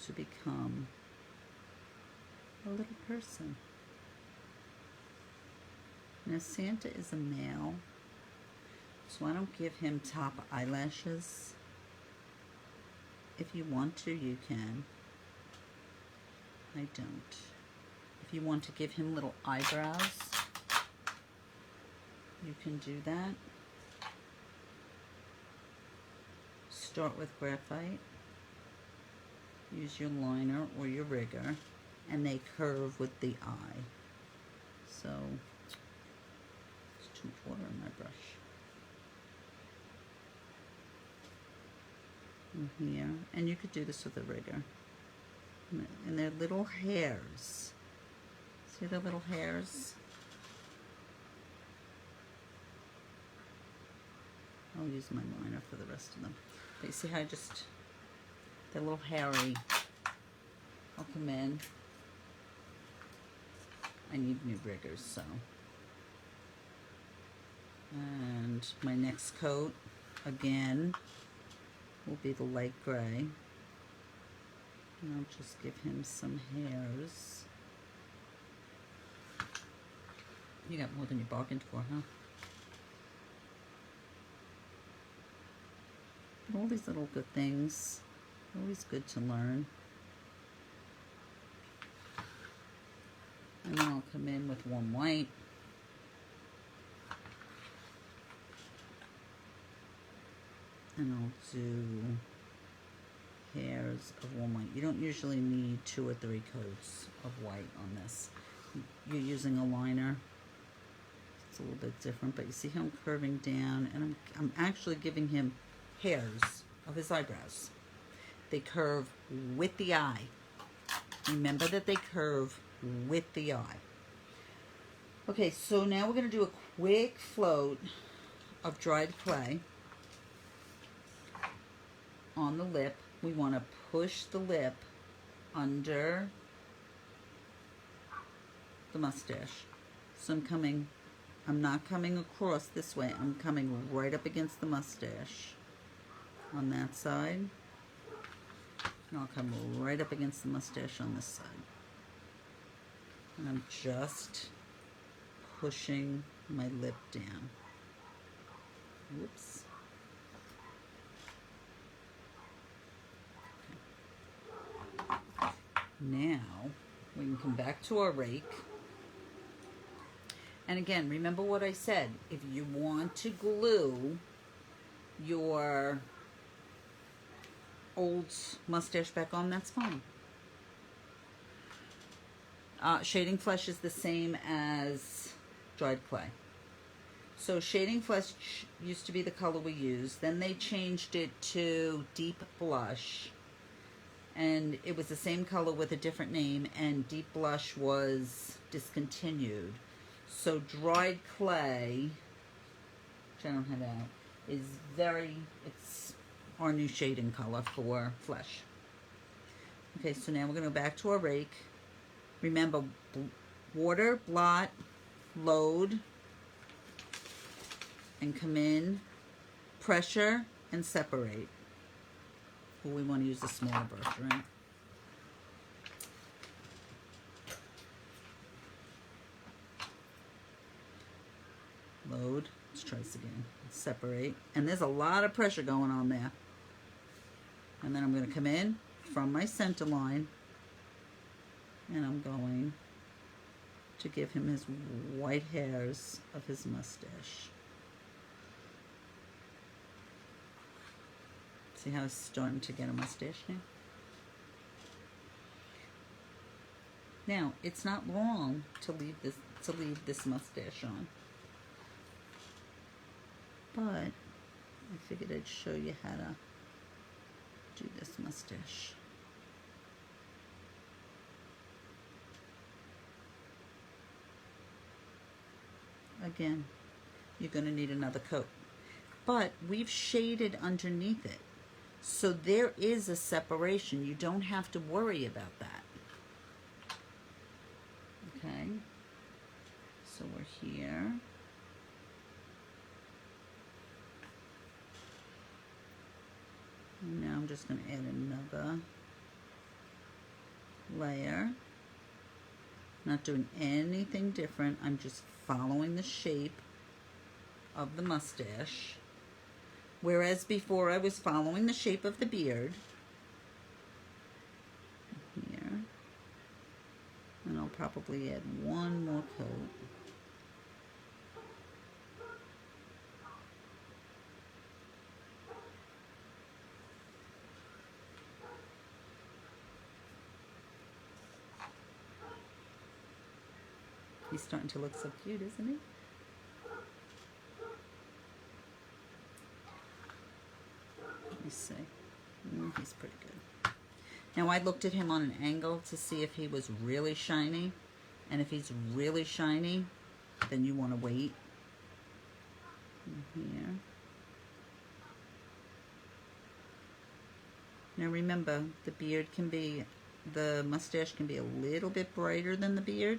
to become a little person. Now Santa is a male, so I don't give him top eyelashes. If you want to, you can. I don't. If you want to give him little eyebrows, you can do that. start with graphite, use your liner or your rigger, and they curve with the eye. So, there's too much water in my brush. In here, and you could do this with a rigger. And they're little hairs. See the little hairs? I'll use my liner for the rest of them. But you see how they're a little hairy. I'll come in. I need new riggers, so. And my next coat, again, will be the light gray. And I'll just give him some hairs. You got more than you bargained for, huh? But all these little good things, always good to learn. And then I'll come in with warm white. And I'll do hairs of warm white. You don't usually need 2 or 3 coats of white on this. You're using a liner. It's a little bit different, but you see how I'm curving down, and I'm actually giving him hairs of his eyebrows. They curve with the eye. Remember that they curve with the eye. Okay, so now we're going to do a quick float of dried clay on the lip. We want to push the lip under the mustache. So I'm not coming across this way. I'm coming right up against the mustache on that side. And I'll come right up against the mustache on this side. And I'm just pushing my lip down. Whoops. Now, we can come back to our rake. And again, remember what I said. If you want to glue your old mustache back on, that's fine. Shading flesh is the same as dried clay. So shading flesh used to be the color we used. Then they changed it to deep blush. And it was the same color with a different name, and deep blush was discontinued. So dried clay, which I don't have out, is it's our new shading color for flesh. Okay, so now we're going to go back to our rake. Remember, water, blot, load, and come in, pressure, and separate. Well, we want to use the smaller brush, right? Load. Let's try this again. Separate. And there's a lot of pressure going on there. And then I'm going to come in from my center line, and I'm going to give him his white hairs of his mustache. See how it's starting to get a mustache now? Now, it's not wrong to leave this mustache on. But I figured I'd show you how to do this mustache. Again, you're going to need another coat. But we've shaded underneath it. So there is a separation. You don't have to worry about that. Okay. So we're here. And now I'm just going to add another layer. Not doing anything different. I'm just following the shape of the mustache. Whereas before I was following the shape of the beard. Here. And I'll probably add one more coat. He's starting to look so cute, isn't he? Let me see. He's pretty good. Now I looked at him on an angle to see if he was really shiny. And if he's really shiny, then you want to wait. Here. Now remember, the mustache can be a little bit brighter than the beard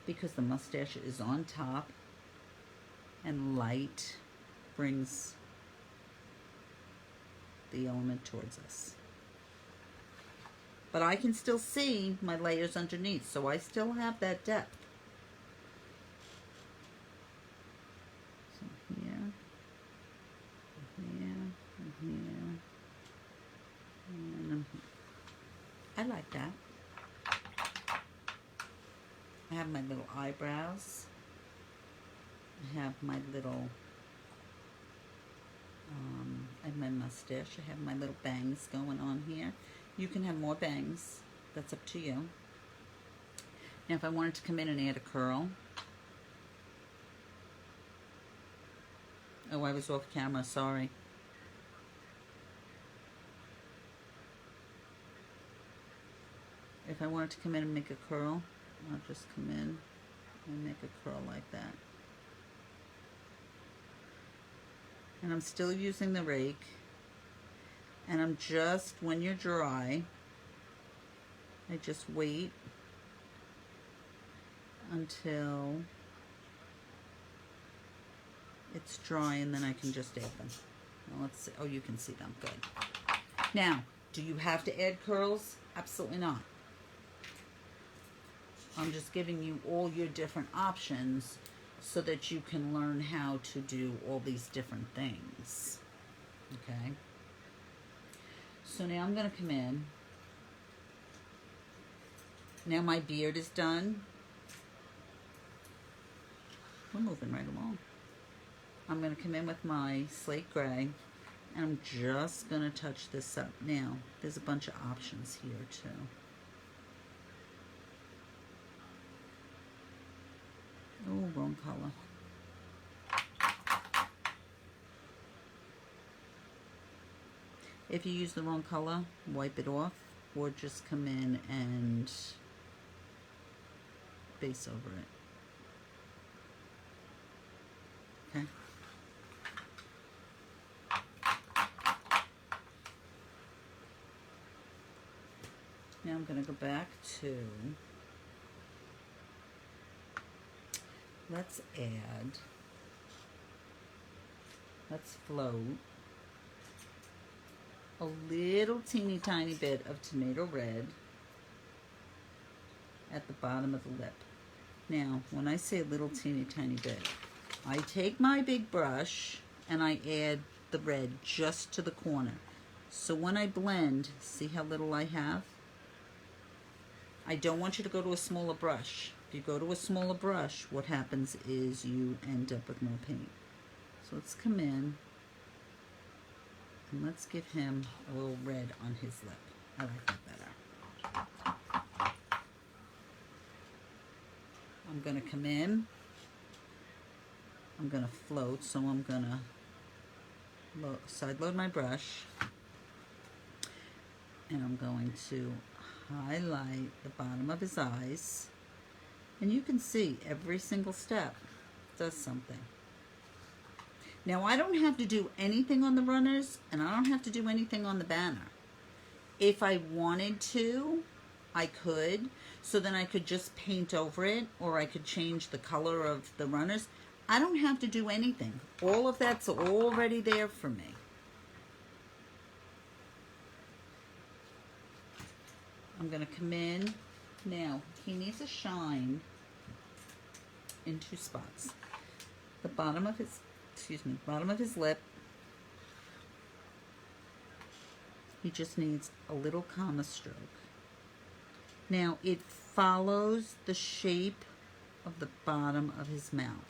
because the mustache is on top and light brings the element towards us. But I can still see my layers underneath, so I still have that depth. So here, here, and here, and here. I like that. I have my little eyebrows. I have my little, I have my mustache. I have my little bangs going on here. You can have more bangs. That's up to you. Now if I wanted to come in and add a curl. Oh, I was off camera, sorry. If I wanted to come in and make a curl, I'll just come in and make a curl like that. And I'm still using the rake. And I'm just, when you're dry, I just wait until it's dry and then I can just add them. Now let's see. Oh, you can see them. Good. Now, do you have to add curls? Absolutely not. I'm just giving you all your different options so that you can learn how to do all these different things. Okay? So now I'm going to come in. Now my beard is done. We're moving right along. I'm going to come in with my slate gray. And I'm just going to touch this up. Now, there's a bunch of options here too. Oh, wrong color. If you use the wrong color, wipe it off, or just come in and base over it. Okay? Now I'm going to go back to, let's float a little teeny tiny bit of tomato red at the bottom of the lip. Now, when I say a little teeny tiny bit, I take my big brush and I add the red just to the corner. So when I blend, see how little I have? I don't want you to go to a smaller brush. If you go to a smaller brush, what happens is you end up with more paint. So let's come in. And let's give him a little red on his lip. I like that better. I'm going to come in. I'm going to float, so I'm going to side load my brush. And I'm going to highlight the bottom of his eyes. And you can see every single step does something. Now, I don't have to do anything on the runners, and I don't have to do anything on the banner. If I wanted to, I could. So then I could just paint over it, or I could change the color of the runners. I don't have to do anything. All of that's already there for me. I'm going to come in. Now, he needs a shine in two spots. The bottom of his, bottom of his lip. He just needs a little comma stroke. Now, it follows the shape of the bottom of his mouth.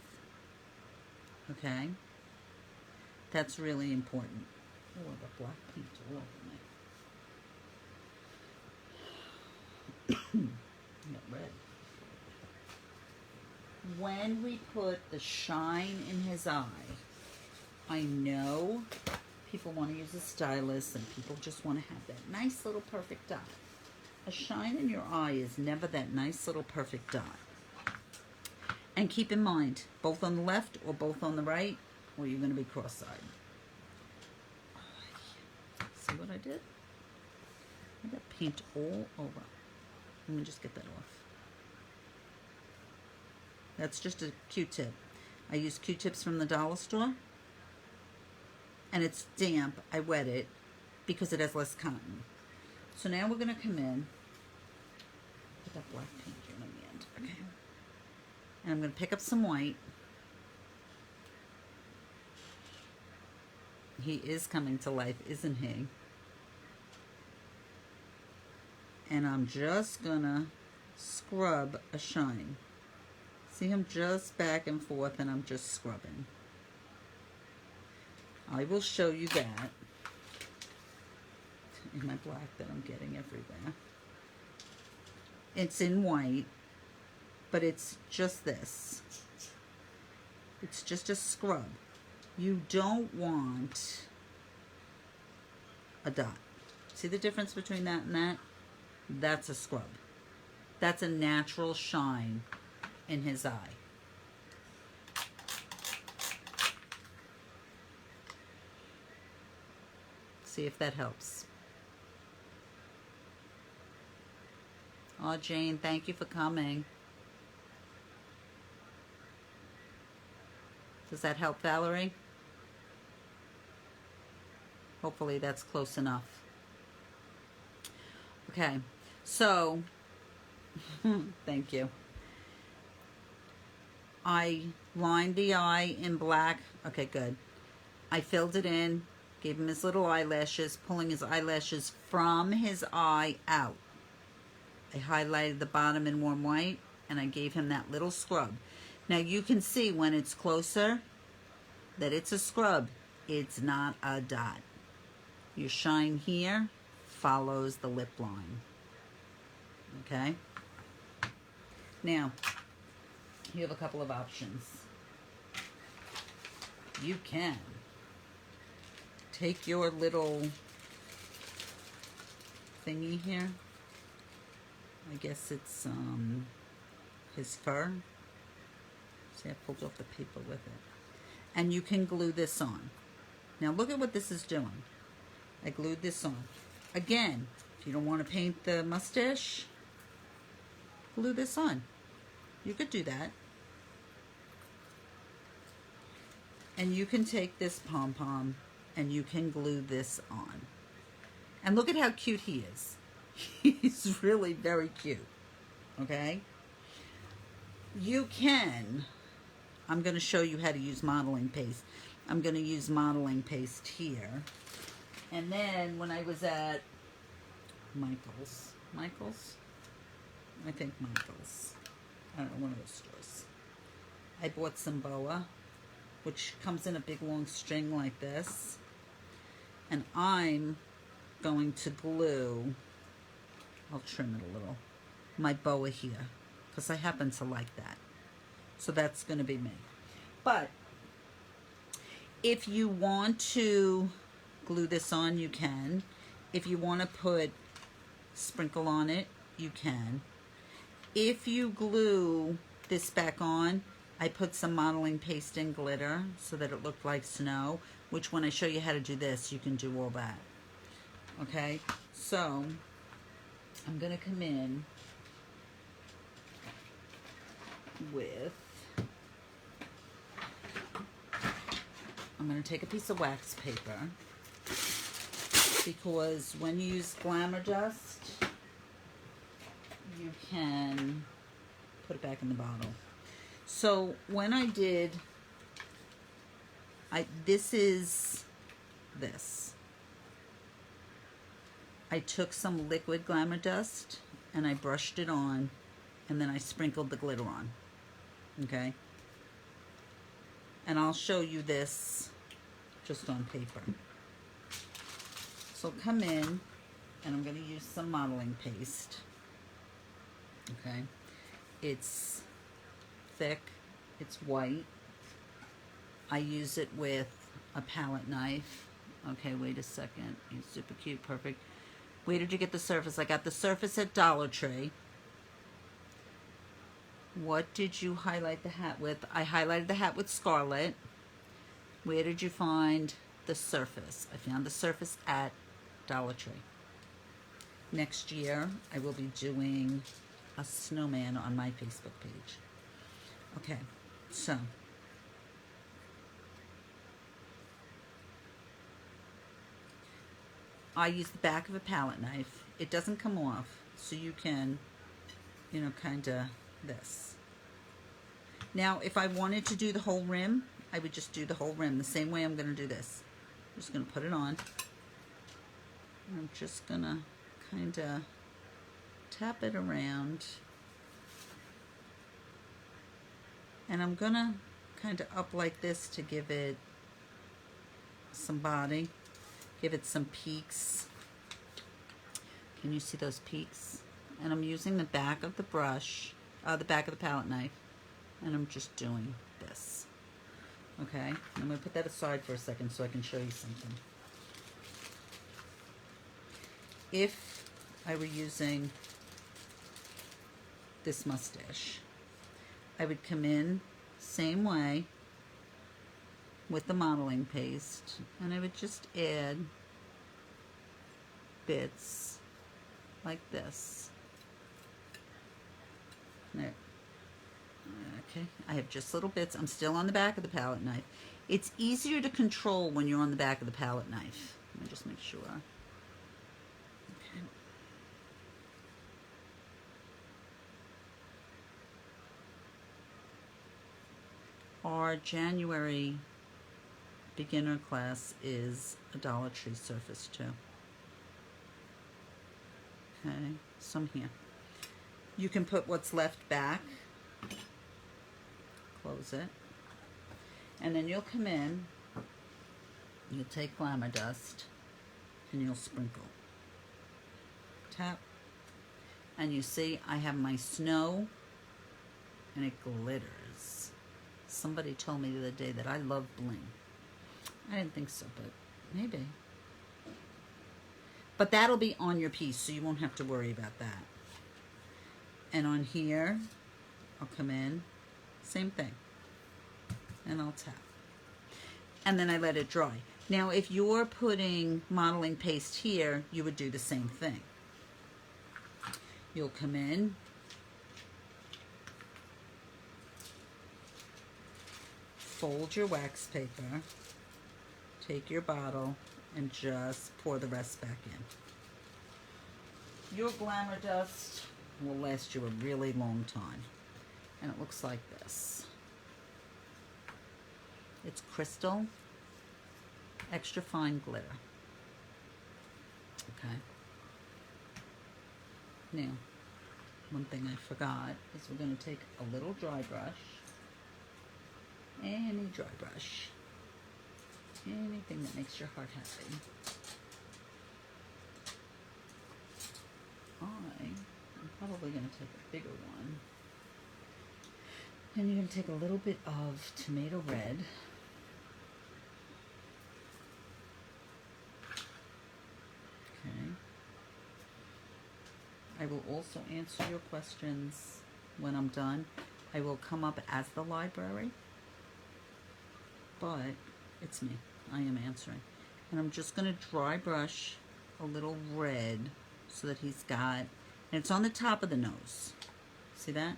Okay? That's really important. Oh, the black paint all over me. Got red. when we put the shine in his eye, I know people want to use a stylus and people just want to have that nice little perfect dot. A shine in your eye is never that nice little perfect dot. And keep in mind, both on the left or both on the right, or you're going to be cross-eyed. See what I did? I got paint all over. Let me just get that off. That's just a Q-tip. I use Q-tips from the dollar store. And it's damp. I wet it because it has less cotton. So now we're going to come in. Put that black paint in the end. Okay. And I'm going to pick up some white. He is coming to life, isn't he? And I'm just going to scrub a shine. See him just back and forth, and I'm just scrubbing. I will show you that in my black that I'm getting everywhere. It's in white, but it's just this. It's just a scrub. You don't want a dot. See the difference between that and that? That's a scrub. That's a natural shine in his eye. See if that helps. Oh, Jane, thank you for coming. Does that help, Valerie? Hopefully that's close enough. Okay, so, thank you. I lined the eye in black. Okay, good. I filled it in, gave him his little eyelashes, pulling his eyelashes from his eye out. I highlighted the bottom in warm white, and I gave him that little scrub. Now you can see when it's closer that it's a scrub. It's not a dot. Your shine here follows the lip line. Okay? Now, you have a couple of options. You can take your little thingy here. I guess it's his fur. See, I pulled off the paper with it. And you can glue this on. Now look at what this is doing. I glued this on. Again, if you don't want to paint the mustache, glue this on. You could do that. And you can take this pom-pom and you can glue this on. And look at how cute he is. He's really very cute. Okay? You can, I'm going to show you how to use modeling paste. I'm going to use modeling paste here. And then when I was at Michael's, I think Michael's, I don't know, one of those stores, I bought some boa, which comes in a big long string like this. And I'm going to glue, I'll trim it a little, my boa here, because I happen to like that. So that's going to be me. But if you want to glue this on, you can. If you want to put sprinkle on it, you can. If you glue this back on, I put some modeling paste and glitter so that it looked like snow, which when I show you how to do this, you can do all that. Okay, so I'm going to come in with, I'm going to take a piece of wax paper, because when you use Glamour Dust, you can put it back in the bottle. So when I did, this is this. I took some liquid Glamour Dust and I brushed it on, and then I sprinkled the glitter on. Okay? And I'll show you this just on paper. So come in, and I'm going to use some modeling paste. Okay? It's thick. It's white. I use it with a palette knife. Okay, wait a second. It's super cute, perfect. Where did you get the surface? I got the surface at Dollar Tree. What did you highlight the hat with? I highlighted the hat with Scarlet. Where did you find the surface? I found the surface at Dollar Tree. Next year, I will be doing a snowman on my Facebook page. Okay, so I use the back of a palette knife. It doesn't come off, so you can, you know, kind of this. Now, if I wanted to do the whole rim, I would just do the whole rim the same way I'm going to do this. I'm just going to put it on. I'm just going to kind of tap it around. And I'm going to kind of up like this to give it some body. Give it some peaks. Can you see those peaks? And I'm using the back of the brush, the back of the palette knife, and I'm just doing this. Okay, I'm going to put that aside for a second so I can show you something. If I were using this mustache, I would come in same way with the modeling paste, and I would just add bits like this. There. Okay, I have just little bits. I'm still on the back of the palette knife. It's easier to control when you're on the back of the palette knife. Let me just make sure. Okay. Our January beginner class is a Dollar Tree surface too. Okay, some here. You can put what's left back. Close it. And then you'll come in, you'll take Glamour Dust, and you'll sprinkle. Tap. And you see I have my snow, and it glitters. Somebody told me the other day that I love bling. I didn't think so, but maybe. But that'll be on your piece, so you won't have to worry about that. And on here, I'll come in, same thing. And I'll tap. And then I let it dry. Now, if you're putting modeling paste here, you would do the same thing. You'll come in, fold your wax paper, take your bottle, and just pour the rest back in. Your Glamour Dust will last you a really long time. And it looks like this. It's crystal, extra fine glitter. Okay. Now, one thing I forgot is we're going to take a little dry brush. Any dry brush. Anything that makes your heart happy. I'm probably going to take a bigger one. And you're going to take a little bit of tomato red. Okay. I will also answer your questions when I'm done. I will come up as the library, but it's me. I am answering. And I'm just going to dry brush a little red so that he's got, and it's on the top of the nose. See that?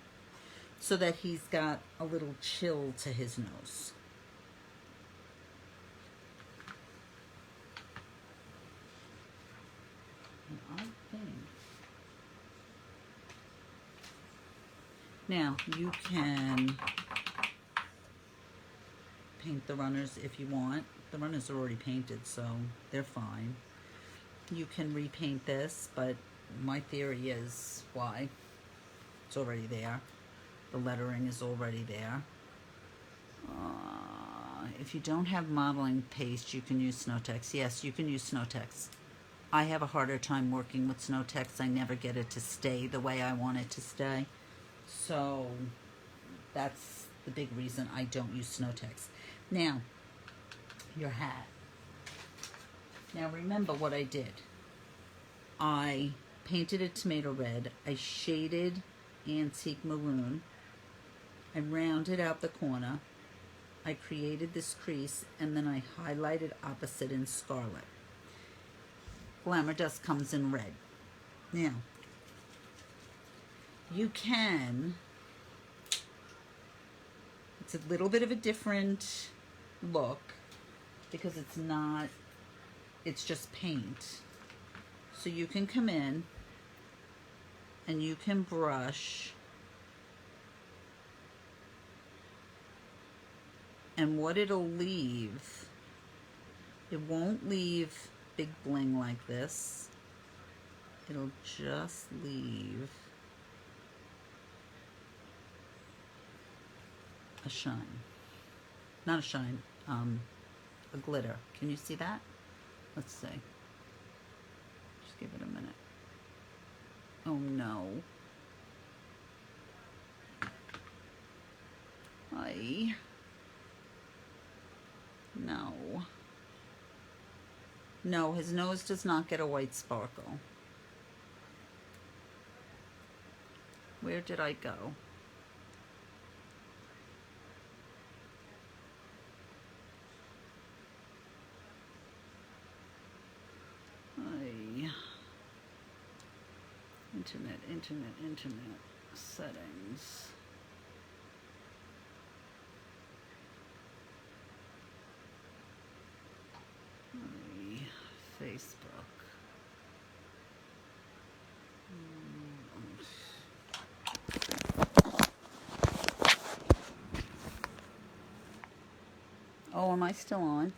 So that he's got a little chill to his nose. And I think, now you can paint the runners if you want. The runners are already painted, so they're fine. You can repaint this, but my theory is why? It's already there. The lettering is already there. If you don't have modeling paste, you can use Snow Text. Yes, you can use Snow Text. I have a harder time working with Snow Text. I never get it to stay the way I want it to stay. So that's the big reason I don't use snow text. Now, your hat. Now remember what I did. I painted it tomato red. I shaded antique maroon. I rounded out the corner. I created this crease, and then I highlighted opposite in scarlet. Glamour Dust comes in red. Now, you can, it's a little bit of a different look because it's not, it's just paint. So you can come in and you can brush, and what it'll leave, it won't leave big bling like this. It'll just leave a shine. Not a shine, a glitter. Can you see that? Let's see. Just give it a minute. Oh no. No. No, his nose does not get a white sparkle. Where did I go? Internet settings. Facebook. Oh, am I still on?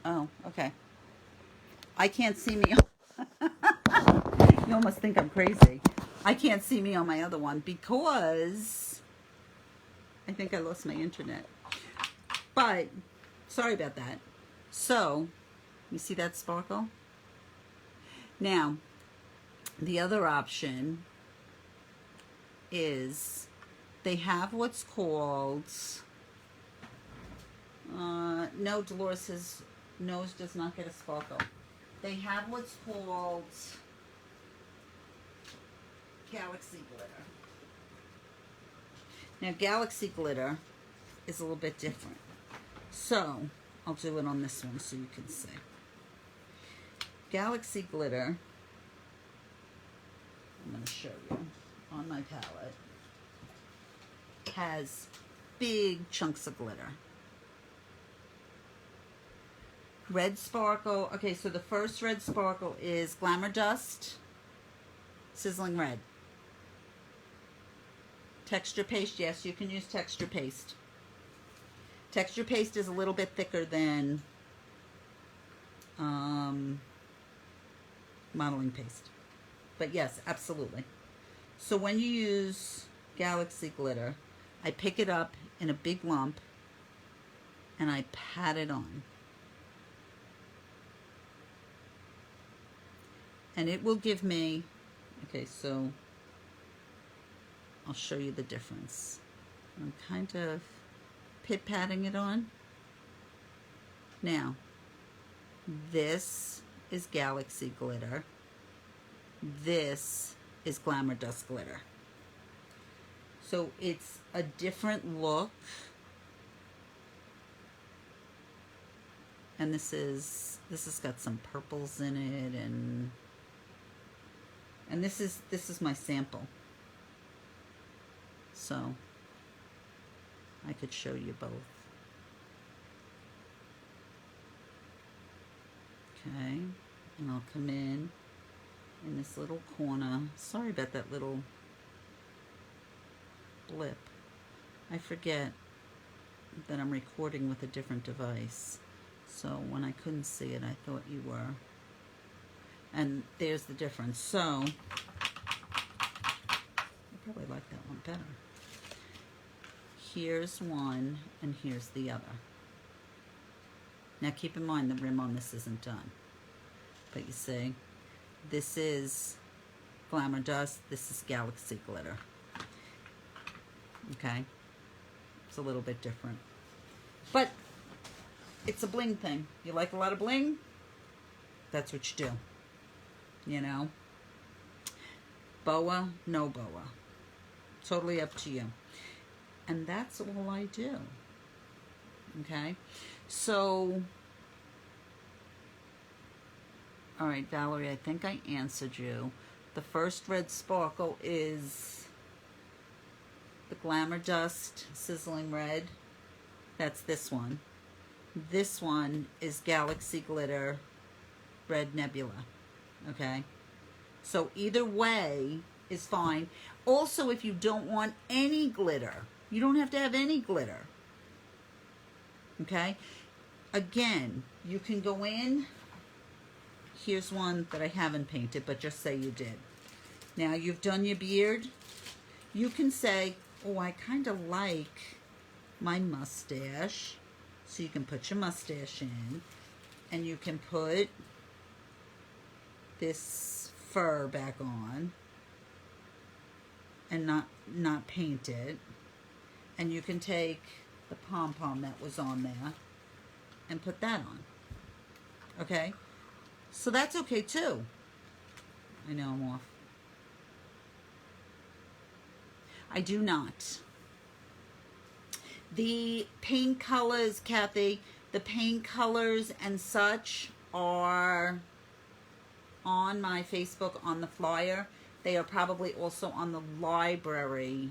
Oh, okay. I can't see me. You almost think I'm crazy. I can't see me on my other one because I think I lost my internet. But, sorry about that. So, you see that sparkle? Now, the other option is they have what's called, no, Dolores' nose does not get a sparkle. They have what's called Galaxy Glitter. Now, Galaxy Glitter is a little bit different. So, I'll do it on this one so you can see. Galaxy Glitter, I'm going to show you on my palette, has big chunks of glitter. Red sparkle. Okay, so the first red sparkle is Glamour Dust, Sizzling Red. Texture paste, yes, you can use texture paste. Texture paste is a little bit thicker than modeling paste. But yes, absolutely. So when you use Galaxy Glitter, I pick it up in a big lump and I pat it on. And it will give me, okay, so I'll show you the difference. I'm kind of pit-patting it on. Now, this is Galaxy Glitter. This is Glamour Dust Glitter. So it's a different look. And this has got some purples in it, and this is my sample. So I could show you both. Okay, and I'll come in this little corner. Sorry about that little blip. I forget that I'm recording with a different device. So when I couldn't see it, I thought you were. And there's the difference. So, I probably like that one better. Here's one, and here's the other. Now keep in mind the rim on this isn't done. But you see, this is Glamour Dust, this is Galaxy Glitter. Okay? It's a little bit different. But it's a bling thing. You like a lot of bling? That's what you do. You know? Boa, no boa. Totally up to you. And that's all I do. Okay? So, all right, Valerie, I think I answered you. The first red sparkle is the Glamour Dust Sizzling Red. That's this one. This one is Galaxy Glitter Red Nebula. Okay? So either way is fine. Also, if you don't want any glitter, you don't have to have any glitter. Okay? Again, you can go in. Here's one that I haven't painted, but just say you did. Now, you've done your beard. You can say, oh, I kind of like my mustache. So you can put your mustache in. And you can put this fur back on. And not paint it. And you can take the pom-pom that was on there and put that on. Okay? So that's okay too. I know I'm off. I do not. The paint colors, Kathy, the paint colors and such are on my Facebook on the flyer. They are probably also on the library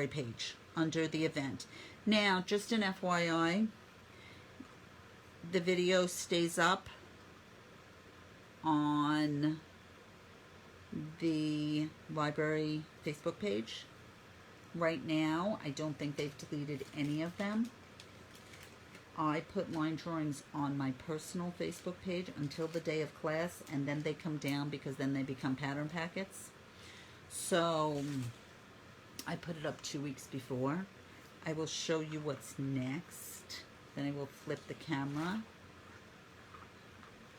page under the event. Now, just an FYI, the video stays up on the library Facebook page. Right now, I don't think they've deleted any of them. I put line drawings on my personal Facebook page until the day of class, and then they come down because then they become pattern packets. So I put it up 2 weeks before. I will show you what's next. Then I will flip the camera.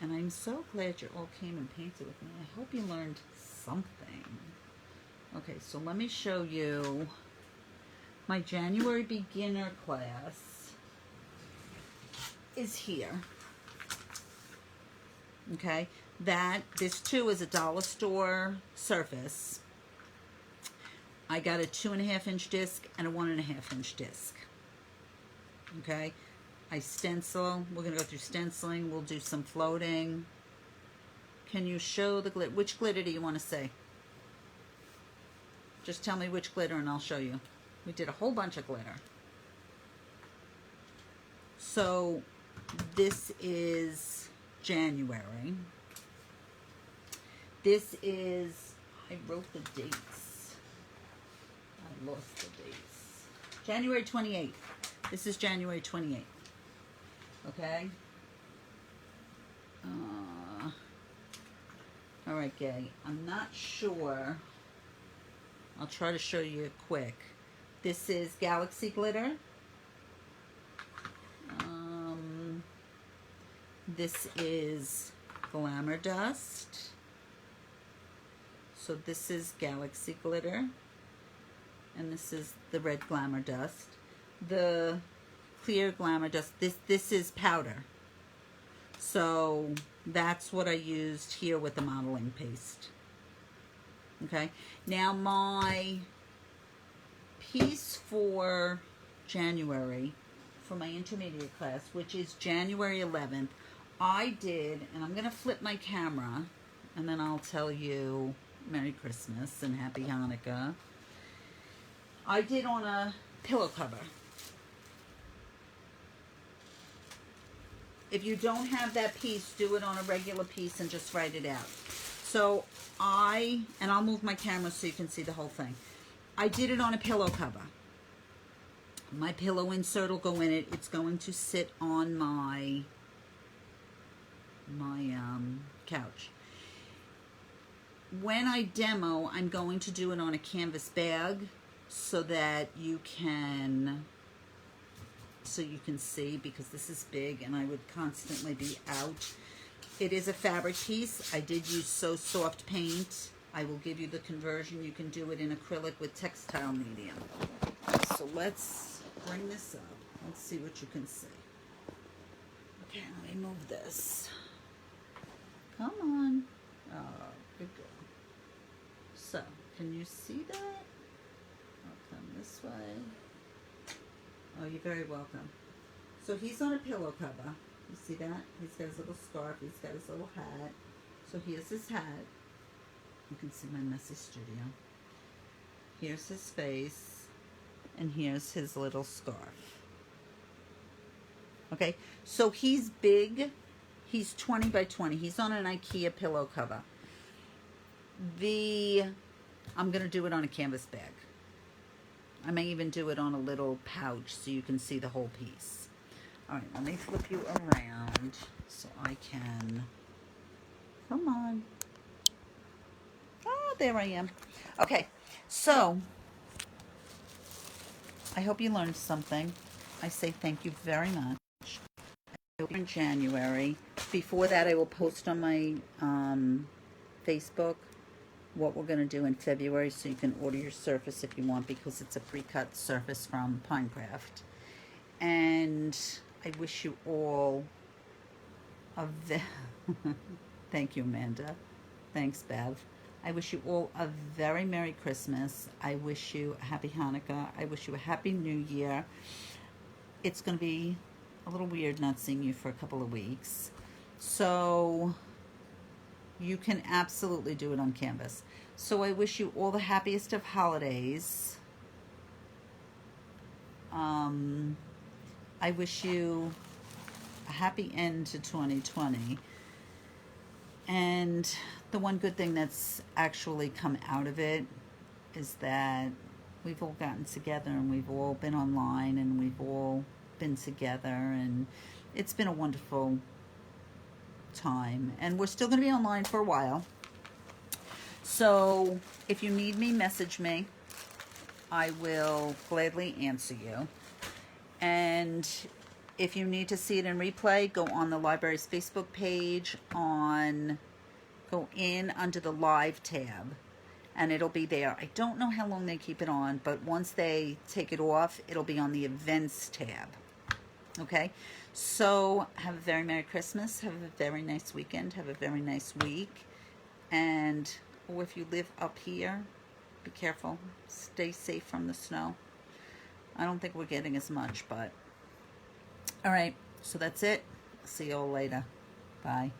And I'm so glad you all came and painted with me. I hope you learned something. Okay, so let me show you my January beginner class is here. Okay, this too is a dollar store surface. I got a 2.5 inch disc and a 1.5 inch disc. Okay, I stencil. We're gonna go through stenciling. We'll do some floating. Can you show the glitter? Which glitter do you want to say? Just tell me which glitter and I'll show you. We did a whole bunch of glitter. So this is January. This is, I wrote the dates. I lost the dates. January 28th. This is January 28th. Okay? All right, Gay. I'm not sure. I'll try to show you quick. This is Galaxy Glitter. This is Glamour Dust. So this is Galaxy Glitter. And this is the red Glamour Dust. The clear Glamour Dust, this is powder. So that's what I used here with the modeling paste. Okay, now my piece for January, for my intermediate class, which is January 11th, I did, and I'm going to flip my camera, and then I'll tell you Merry Christmas and Happy Hanukkah. I did on a pillow cover. If you don't have that piece, do it on a regular piece and just write it out. So and I'll move my camera so you can see the whole thing. I did it on a pillow cover. My pillow insert will go in it. It's going to sit on my couch. When I demo, I'm going to do it on a canvas bag so that you can see, because this is big and I would constantly be out. It is a fabric piece. I did use So Soft paint. I will give you the conversion. You can do it in acrylic with textile medium. So let's bring this up. Let's see what you can see. Okay, let me move this. Come on. Oh, good girl. So, can you see that? I'll come this way. Oh, you're very welcome. So he's on a pillow cover. You see that? He's got his little scarf. He's got his little hat. So here's his hat. You can see my messy studio. Here's his face. And here's his little scarf. Okay, so he's big. He's 20 by 20. He's on an IKEA pillow cover. I'm going to do it on a canvas bag. I may even do it on a little pouch so you can see the whole piece. All right, let me flip you around so I can... Come on. Oh, there I am. Okay, so I hope you learned something. I say thank you very much. I hope you're in January. Before that, I will post on my Facebook what we're going to do in February, so you can order your surface if you want, because it's a pre-cut surface from Pinecraft. And I wish you all a thank you, Amanda. Thanks, Bev. I wish you all a very Merry Christmas. I wish you a Happy Hanukkah. I wish you a Happy New Year. It's going to be a little weird not seeing you for a couple of weeks. So you can absolutely do it on canvas. So I wish you all the happiest of holidays. I wish you a happy end to 2020. And the one good thing that's actually come out of it is that we've all gotten together and we've all been online and we've all been together, and it's been a wonderful time. And we're still going to be online for a while. So if you need me, message me. I will gladly answer you. And if you need to see it in replay, go on the library's Facebook page, go in under the live tab, and it'll be there. I don't know how long they keep it on, but once they take it off, it'll be on the events tab. Okay, so have a very Merry Christmas, have a very nice weekend, have a very nice week, and if you live up here, be careful, stay safe from the snow. I don't think we're getting as much, but all right, so that's it. See you all later. Bye.